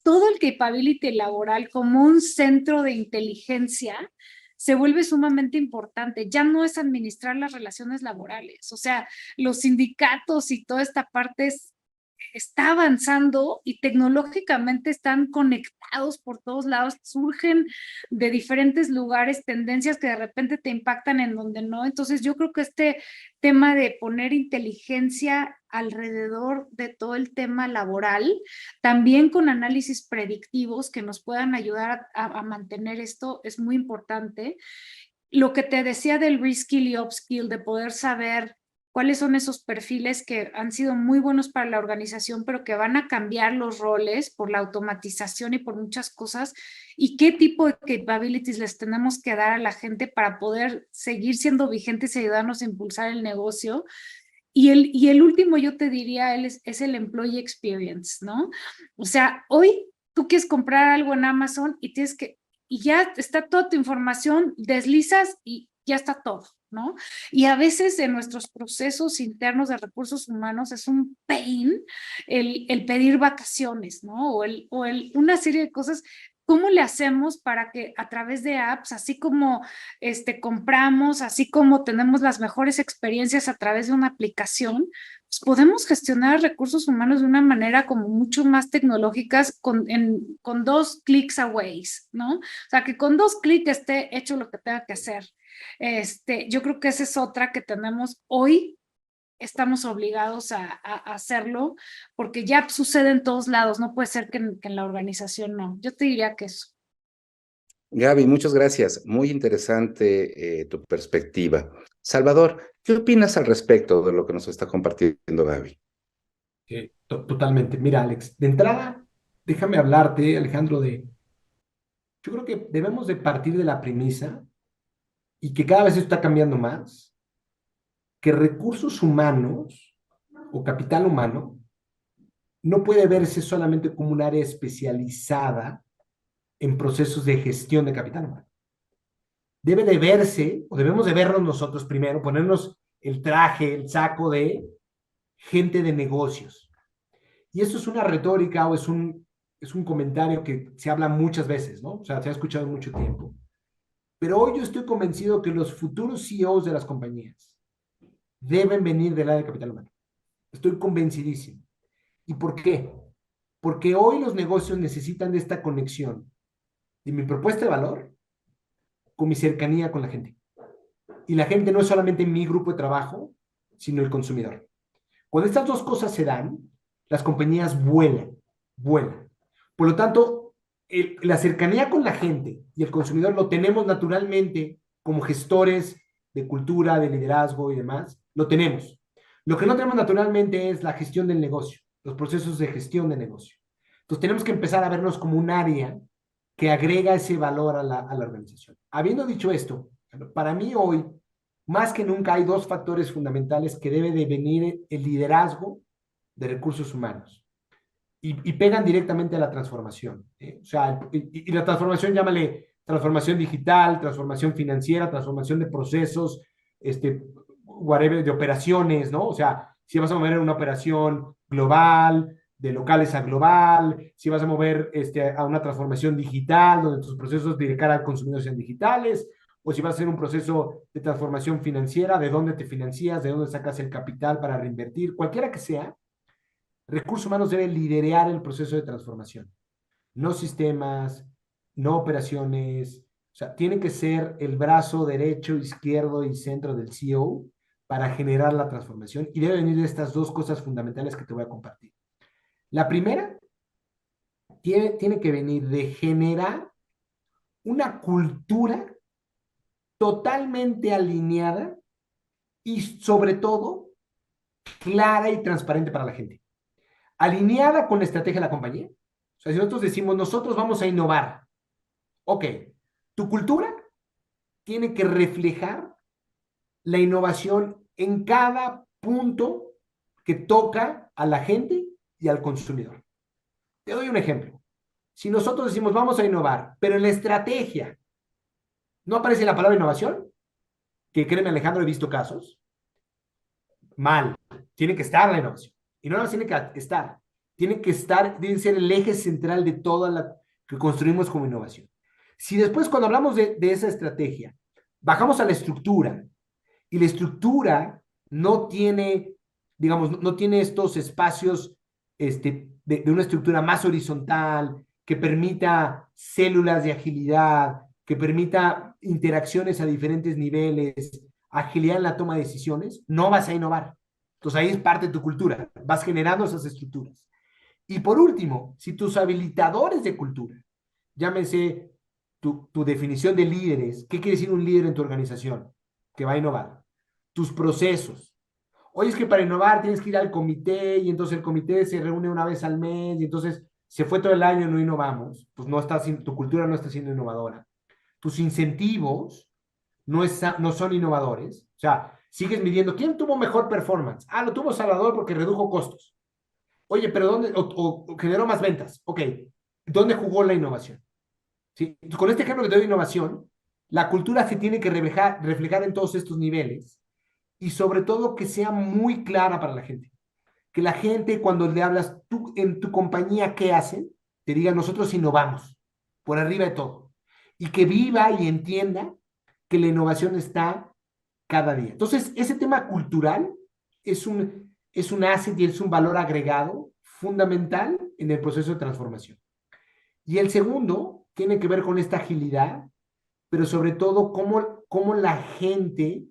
todo el capability laboral como un centro de inteligencia se vuelve sumamente importante. Ya no es administrar las relaciones laborales, o sea, los sindicatos y toda esta parte está avanzando y tecnológicamente están conectados por todos lados, surgen de diferentes lugares tendencias que de repente te impactan en donde no. Entonces yo creo que este tema de poner inteligencia alrededor de todo el tema laboral, también con análisis predictivos que nos puedan ayudar a mantener esto, es muy importante. Lo que te decía del reskill y upskill, de poder saber cuáles son esos perfiles que han sido muy buenos para la organización, pero que van a cambiar los roles por la automatización y por muchas cosas, y qué tipo de capabilities les tenemos que dar a la gente para poder seguir siendo vigentes y ayudarnos a impulsar el negocio. Y el último, yo te diría, es el employee experience, ¿no? O sea, hoy tú quieres comprar algo en Amazon y ya está toda tu información, deslizas y ya está todo, ¿no? Y a veces en nuestros procesos internos de recursos humanos es un pain el pedir vacaciones, ¿no? Una serie de cosas. ¿Cómo le hacemos para que a través de apps, así como compramos, así como tenemos las mejores experiencias a través de una aplicación, pues podemos gestionar recursos humanos de una manera como mucho más tecnológicas con 2 clics away, ¿no? O sea, que con 2 clics esté hecho lo que tenga que hacer. Yo creo que esa es otra que tenemos hoy. Estamos obligados a hacerlo porque ya sucede en todos lados, no puede ser que en la organización no. Yo te diría que eso. Gaby, muchas gracias. Muy interesante tu perspectiva. Salvador, ¿qué opinas al respecto de lo que nos está compartiendo Gaby? Totalmente. Mira, Alex, de entrada, déjame hablarte, Alejandro, yo creo que debemos de partir de la premisa, y que cada vez esto está cambiando más, que recursos humanos o capital humano no puede verse solamente como un área especializada en procesos de gestión de capital humano. Debe de verse, o debemos de vernos nosotros primero, ponernos el traje, el saco de gente de negocios. Y esto es una retórica o es un comentario que se habla muchas veces, ¿no? O sea, se ha escuchado mucho tiempo. Pero hoy yo estoy convencido que los futuros CEOs de las compañías deben venir del área de capital humano. Estoy convencidísimo. ¿Y por qué? Porque hoy los negocios necesitan de esta conexión de mi propuesta de valor con mi cercanía con la gente. Y la gente no es solamente mi grupo de trabajo, sino el consumidor. Cuando estas dos cosas se dan, las compañías vuelan. Por lo tanto, la cercanía con la gente y el consumidor lo tenemos naturalmente como gestores de cultura, de liderazgo y demás, lo tenemos. Lo que no tenemos naturalmente es la gestión del negocio, los procesos de gestión de negocio. Entonces tenemos que empezar a vernos como un área que agrega ese valor a la organización. Habiendo dicho esto, para mí hoy, más que nunca, hay dos factores fundamentales que debe de venir el liderazgo de recursos humanos y pegan directamente a la transformación. O sea, y la transformación, llámale transformación digital, transformación financiera, transformación de procesos, whatever, de operaciones, ¿no? O sea, si vas a mover una operación global, de locales a global, si vas a mover a una transformación digital, donde tus procesos de cara al consumidor sean digitales, o si vas a hacer un proceso de transformación financiera, de dónde te financias, de dónde sacas el capital para reinvertir, cualquiera que sea, recursos humanos debe liderar el proceso de transformación, no sistemas, no operaciones, o sea, tiene que ser el brazo derecho, izquierdo y centro del CEO para generar la transformación y debe venir de estas dos cosas fundamentales que te voy a compartir. La primera tiene que venir de generar una cultura totalmente alineada y sobre todo clara y transparente para la gente. Alineada con la estrategia de la compañía. O sea, si nosotros decimos, nosotros vamos a innovar, ok, tu cultura tiene que reflejar la innovación en cada punto que toca a la gente y al consumidor. Te doy un ejemplo. Si nosotros decimos vamos a innovar, pero en la estrategia no aparece la palabra innovación, que créeme Alejandro, he visto casos, mal, tiene que estar la innovación. Y no tiene que estar, tiene que estar, debe ser el eje central de toda la que construimos como innovación. Si después cuando hablamos de esa estrategia, bajamos a la estructura y la estructura no tiene, digamos, no tiene estos espacios de una estructura más horizontal, que permita células de agilidad, que permita interacciones a diferentes niveles, agilidad en la toma de decisiones, no vas a innovar. Entonces ahí es parte de tu cultura, vas generando esas estructuras. Y por último, si tus habilitadores de cultura, llámese tu definición de líderes, ¿qué quiere decir un líder en tu organización que va a innovar? Tus procesos. Oye, es que para innovar tienes que ir al comité y entonces el comité se reúne una vez al mes y entonces se fue todo el año y no innovamos, pues no está, tu cultura no está siendo innovadora. Tus incentivos no son innovadores. O sea, sigues midiendo quién tuvo mejor performance. Ah, lo tuvo Salvador porque redujo costos. Oye, pero ¿dónde? O generó más ventas. Ok, ¿dónde jugó la innovación? ¿Sí? Con este ejemplo que te doy de innovación, la cultura se tiene que reflejar en todos estos niveles y sobre todo que sea muy clara para la gente. Que la gente cuando le hablas tú en tu compañía qué hacen, te diga nosotros innovamos por arriba de todo. Y que viva y entienda que la innovación está cada día. Entonces, ese tema cultural es un asset y es un valor agregado fundamental en el proceso de transformación. Y el segundo tiene que ver con esta agilidad, pero sobre todo cómo la gente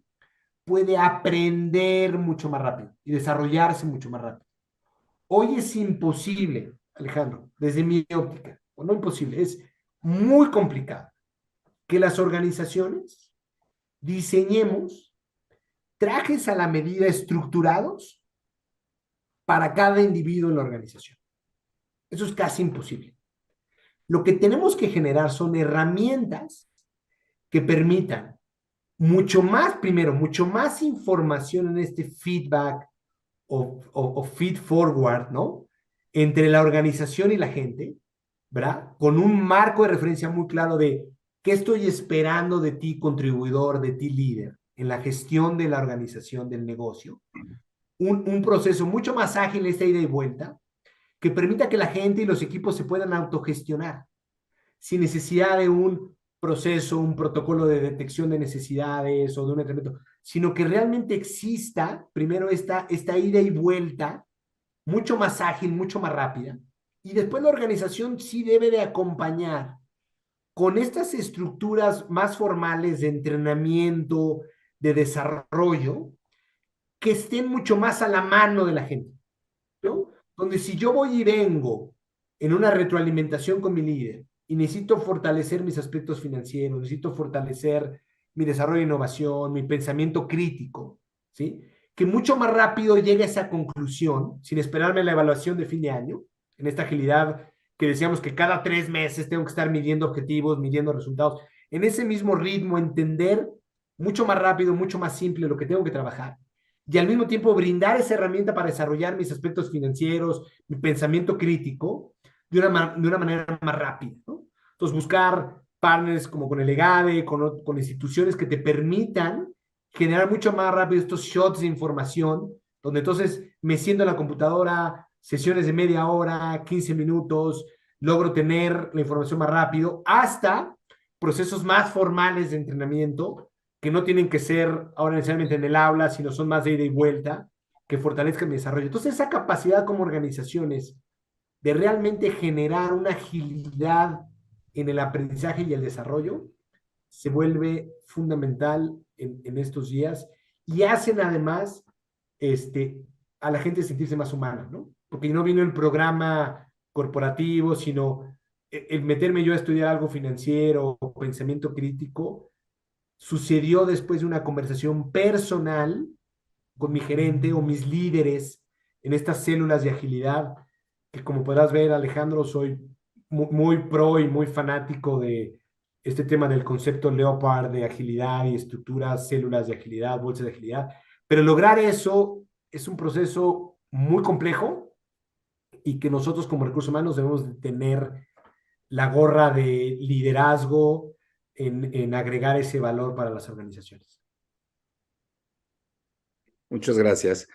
puede aprender mucho más rápido y desarrollarse mucho más rápido. Hoy es imposible, Alejandro, desde mi óptica, o no imposible, es muy complicado que las organizaciones diseñemos trajes a la medida estructurados para cada individuo en la organización. Eso es casi imposible. Lo que tenemos que generar son herramientas que permitan mucho más, primero, mucho más información en este feedback o feed forward, ¿no? Entre la organización y la gente, ¿verdad? Con un marco de referencia muy claro de qué estoy esperando de ti, contribuidor, de ti, líder, en la gestión de la organización del negocio. Un proceso mucho más ágil, esta ida y vuelta, que permita que la gente y los equipos se puedan autogestionar sin necesidad de un proceso, un protocolo de detección de necesidades o de un entrenamiento, sino que realmente exista primero esta ida y vuelta mucho más ágil, mucho más rápida, y después la organización sí debe de acompañar con estas estructuras más formales de entrenamiento, de desarrollo, que estén mucho más a la mano de la gente, ¿no? Donde si yo voy y vengo en una retroalimentación con mi líder y necesito fortalecer mis aspectos financieros, necesito fortalecer mi desarrollo de innovación, mi pensamiento crítico, ¿sí? Que mucho más rápido llegue a esa conclusión, sin esperarme la evaluación de fin de año, en esta agilidad que decíamos que cada 3 meses tengo que estar midiendo objetivos, midiendo resultados. En ese mismo ritmo, entender mucho más rápido, mucho más simple lo que tengo que trabajar y al mismo tiempo brindar esa herramienta para desarrollar mis aspectos financieros, mi pensamiento crítico de una manera más rápida, ¿no? Entonces, buscar partners como con el EGADE, con instituciones que te permitan generar mucho más rápido estos shots de información, donde entonces me siento en la computadora, sesiones de media hora, 15 minutos, logro tener la información más rápido, hasta procesos más formales de entrenamiento, que no tienen que ser ahora necesariamente en el aula, sino son más de ida y vuelta, que fortalezcan mi desarrollo. Entonces, esa capacidad como organizaciones de realmente generar una agilidad en el aprendizaje y el desarrollo se vuelve fundamental en estos días y hacen además a la gente sentirse más humana, ¿no? Porque no vino el programa corporativo, sino el meterme yo a estudiar algo financiero o pensamiento crítico sucedió después de una conversación personal con mi gerente o mis líderes en estas células de agilidad, que como podrás ver, Alejandro, soy muy pro y muy fanático de este tema del concepto Leopard de agilidad y estructuras, células de agilidad, bolsas de agilidad. Pero lograr eso es un proceso muy complejo y que nosotros como recursos humanos debemos de tener la gorra de liderazgo en agregar ese valor para las organizaciones. Muchas gracias.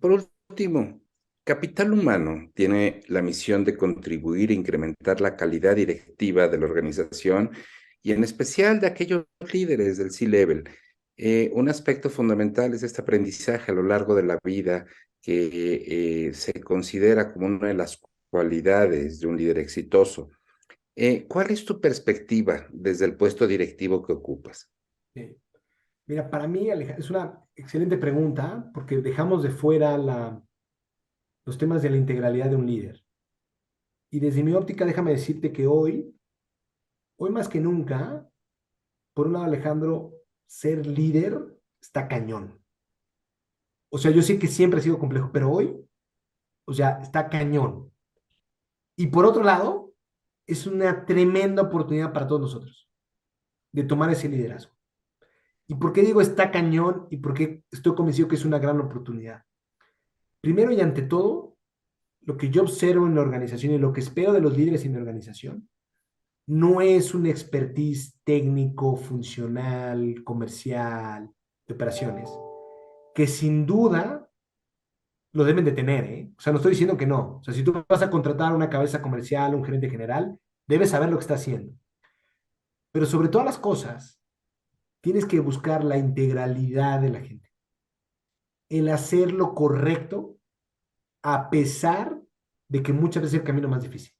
Por último, Capital Humano tiene la misión de contribuir a incrementar la calidad directiva de la organización y en especial de aquellos líderes del C-Level. Un aspecto fundamental es este aprendizaje a lo largo de la vida que se considera como una de las cualidades de un líder exitoso. ¿Cuál es tu perspectiva desde el puesto directivo que ocupas? Sí. Mira, para mí, Alejandro, es una excelente pregunta porque dejamos de fuera los temas de la integralidad de un líder. Y desde mi óptica, déjame decirte que hoy más que nunca, por un lado, Alejandro, ser líder está cañón. O sea, yo sé que siempre ha sido complejo, pero hoy, o sea, está cañón. Y por otro lado, es una tremenda oportunidad para todos nosotros de tomar ese liderazgo. ¿Y por qué digo está cañón y por qué estoy convencido que es una gran oportunidad? Primero y ante todo, lo que yo observo en la organización y lo que espero de los líderes en mi organización no es un expertise técnico, funcional, comercial, de operaciones, que sin duda lo deben de tener, ¿eh? O sea, no estoy diciendo que no. O sea, si tú vas a contratar una cabeza comercial, un gerente general, debes saber lo que está haciendo. Pero sobre todas las cosas, tienes que buscar la integralidad de la gente. El hacer lo correcto a pesar de que muchas veces es el camino más difícil.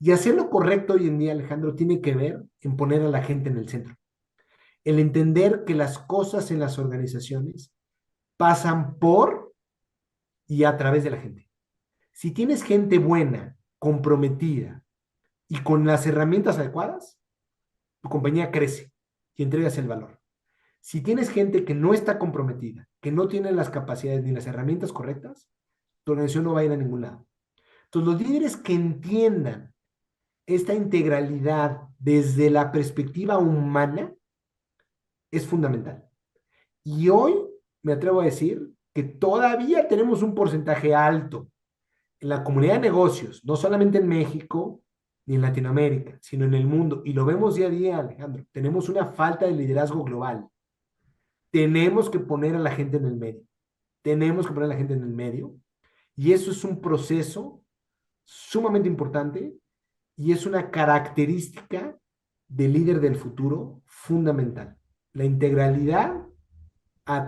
Y hacer lo correcto hoy en día, Alejandro, tiene que ver en poner a la gente en el centro. El entender que las cosas en las organizaciones pasan por y a través de la gente. Si tienes gente buena, comprometida y con las herramientas adecuadas, tu compañía crece y entregas el valor. Si tienes gente que no está comprometida, que no tiene las capacidades ni las herramientas correctas, tu organización no va a ir a ningún lado. Entonces, los líderes que entiendan esta integralidad desde la perspectiva humana es fundamental. Y hoy me atrevo a decir que todavía tenemos un porcentaje alto en la comunidad de negocios, no solamente en México ni en Latinoamérica, sino en el mundo. Y lo vemos día a día, Alejandro. Tenemos una falta de liderazgo global. Tenemos que poner a la gente en el medio. Tenemos que poner a la gente en el medio. Y eso es un proceso sumamente importante y es una característica del líder del futuro fundamental. La integralidad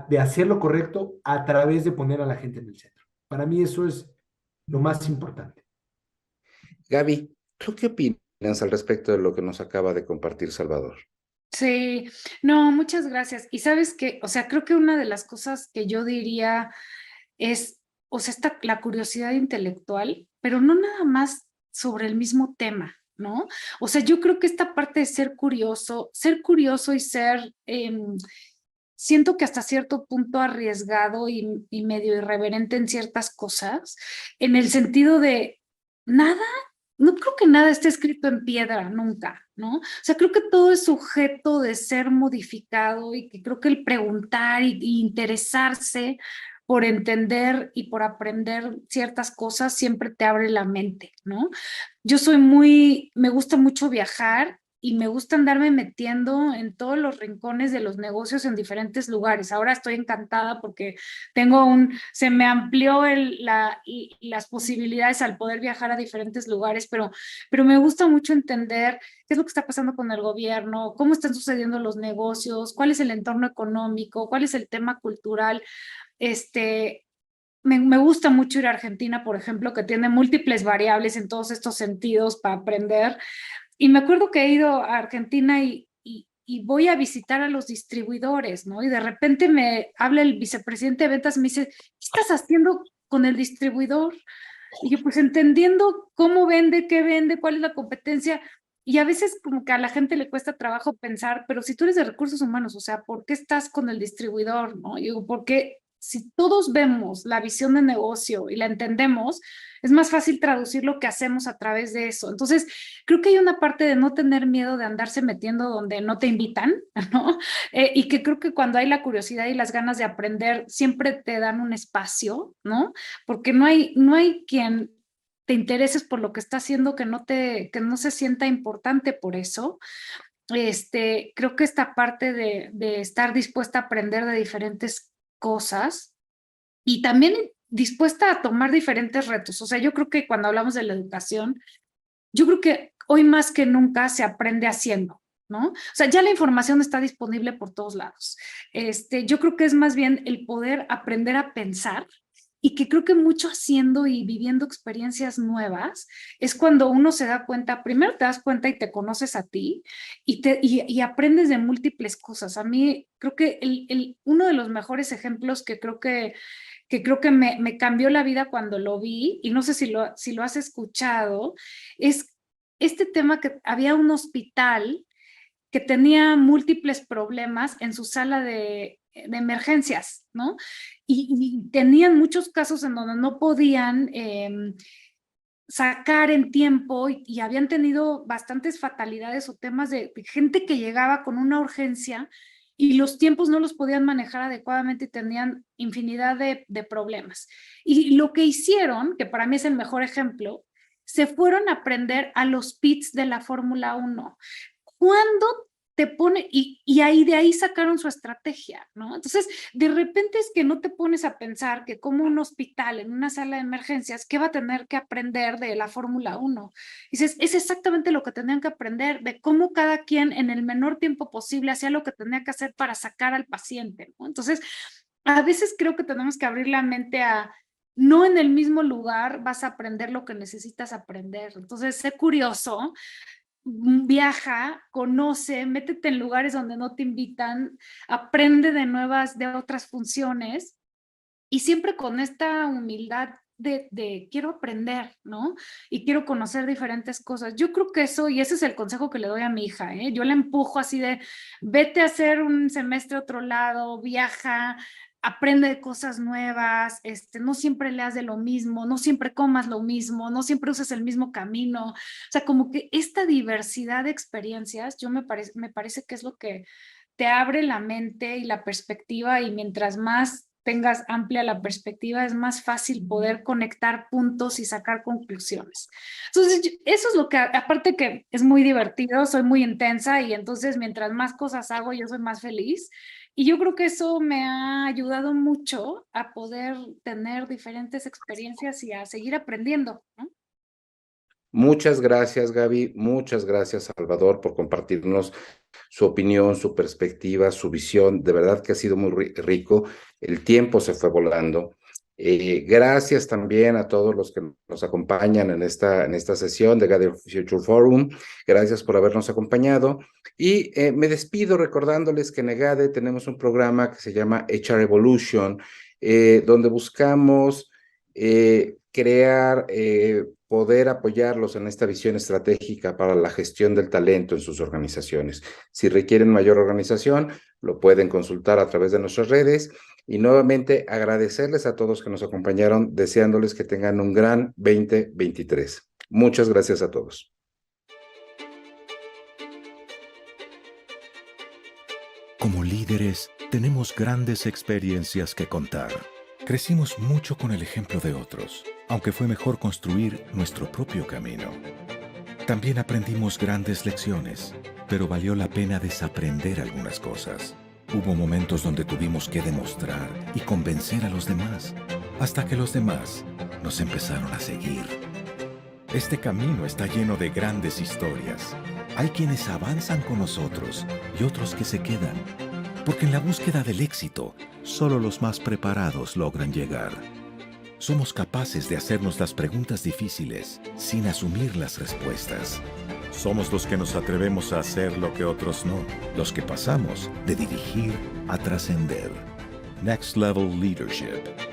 de hacer lo correcto a través de poner a la gente en el centro. Para mí eso es lo más importante. Gaby, ¿tú qué opinas al respecto de lo que nos acaba de compartir Salvador? Sí, no, muchas gracias. Y sabes que, o sea, creo que una de las cosas que yo diría es o sea, la curiosidad intelectual, pero no nada más sobre el mismo tema, ¿no? O sea, yo creo que esta parte de ser curioso y ser, siento que hasta cierto punto arriesgado y medio irreverente en ciertas cosas, en el sentido de nada, no creo que nada esté escrito en piedra nunca, ¿no? O sea, creo que todo es sujeto de ser modificado y que creo que el preguntar y interesarse por entender y por aprender ciertas cosas siempre te abre la mente, ¿no? Yo me gusta mucho viajar y me gusta andarme metiendo en todos los rincones de los negocios en diferentes lugares. Ahora estoy encantada porque se me amplió las posibilidades al poder viajar a diferentes lugares, pero me gusta mucho entender qué es lo que está pasando con el gobierno, cómo están sucediendo los negocios, cuál es el entorno económico, cuál es el tema cultural. Me gusta mucho ir a Argentina, por ejemplo, que tiene múltiples variables en todos estos sentidos para aprender. Y me acuerdo que he ido a Argentina y voy a visitar a los distribuidores, ¿no? Y de repente me habla el vicepresidente de ventas y me dice, ¿qué estás haciendo con el distribuidor? Y yo, pues entendiendo cómo vende, qué vende, cuál es la competencia. Y a veces como que a la gente le cuesta trabajo pensar, pero si tú eres de recursos humanos, o sea, ¿por qué estás con el distribuidor, no? Y digo, porque si todos vemos la visión de negocio y la entendemos, es más fácil traducir lo que hacemos a través de eso. Entonces, creo que hay una parte de no tener miedo de andarse metiendo donde no te invitan, ¿no? Y que creo que cuando hay la curiosidad y las ganas de aprender, siempre te dan un espacio, ¿no? Porque no hay quien te intereses por lo que está haciendo que no se sienta importante por eso. Creo que esta parte de estar dispuesta a aprender de diferentes cosas y también dispuesta a tomar diferentes retos. O sea, yo creo que cuando hablamos de la educación, yo creo que hoy más que nunca se aprende haciendo, ¿no? O sea, ya la información está disponible por todos lados. Yo creo que es más bien el poder aprender a pensar y que creo que mucho haciendo y viviendo experiencias nuevas es cuando uno se da cuenta, primero te das cuenta y te conoces a ti y aprendes de múltiples cosas. A mí creo que uno de los mejores ejemplos que creo que me cambió la vida cuando lo vi, y no sé si lo has escuchado, es este tema que había un hospital que tenía múltiples problemas en su sala de emergencias, ¿no? Y tenían muchos casos en donde no podían sacar en tiempo y habían tenido bastantes fatalidades o temas de gente que llegaba con una urgencia y los tiempos no los podían manejar adecuadamente y tenían infinidad de problemas. Y lo que hicieron, que para mí es el mejor ejemplo, se fueron a aprender a los pits de la Fórmula 1. ¿Cuándo te pone? Y ahí de ahí sacaron su estrategia, ¿no? Entonces, de repente es que no te pones a pensar que como un hospital en una sala de emergencias, ¿qué va a tener que aprender de la Fórmula 1? Dices, es exactamente lo que tenían que aprender, de cómo cada quien en el menor tiempo posible hacía lo que tenía que hacer para sacar al paciente, ¿no? Entonces, a veces creo que tenemos que abrir la mente a no en el mismo lugar vas a aprender lo que necesitas aprender. Entonces, sé curioso, viaja, conoce, métete en lugares donde no te invitan, aprende de otras funciones y siempre con esta humildad de quiero aprender, ¿no? Y quiero conocer diferentes cosas. Yo creo que eso, y ese es el consejo que le doy a mi hija, ¿eh? Yo la empujo así de, vete a hacer un semestre a otro lado, viaja, aprende cosas nuevas, no siempre leas de lo mismo, no siempre comas lo mismo, no siempre uses el mismo camino. O sea, como que esta diversidad de experiencias, me parece que es lo que te abre la mente y la perspectiva, y mientras más tengas amplia la perspectiva, es más fácil poder conectar puntos y sacar conclusiones. Entonces, eso es lo que, aparte que es muy divertido, soy muy intensa y entonces mientras más cosas hago, yo soy más feliz. Y yo creo que eso me ha ayudado mucho a poder tener diferentes experiencias y a seguir aprendiendo, ¿no? Muchas gracias, Gaby. Muchas gracias, Salvador, por compartirnos su opinión, su perspectiva, su visión. De verdad que ha sido muy rico. El tiempo se fue volando. Gracias también a todos los que nos acompañan en esta sesión de Gade Future Forum. Gracias por habernos acompañado. Y me despido recordándoles que en EGADE tenemos un programa que se llama HR Evolution, donde buscamos crear, poder apoyarlos en esta visión estratégica para la gestión del talento en sus organizaciones. Si requieren mayor organización, lo pueden consultar a través de nuestras redes. Y nuevamente agradecerles a todos que nos acompañaron, deseándoles que tengan un gran 2023. Muchas gracias a todos. Como líderes, tenemos grandes experiencias que contar. Crecimos mucho con el ejemplo de otros, aunque fue mejor construir nuestro propio camino. También aprendimos grandes lecciones, pero valió la pena desaprender algunas cosas. Hubo momentos donde tuvimos que demostrar y convencer a los demás, hasta que los demás nos empezaron a seguir. Este camino está lleno de grandes historias. Hay quienes avanzan con nosotros y otros que se quedan, porque en la búsqueda del éxito, solo los más preparados logran llegar. Somos capaces de hacernos las preguntas difíciles sin asumir las respuestas. Somos los que nos atrevemos a hacer lo que otros no, los que pasamos de dirigir a trascender. Next Level Leadership.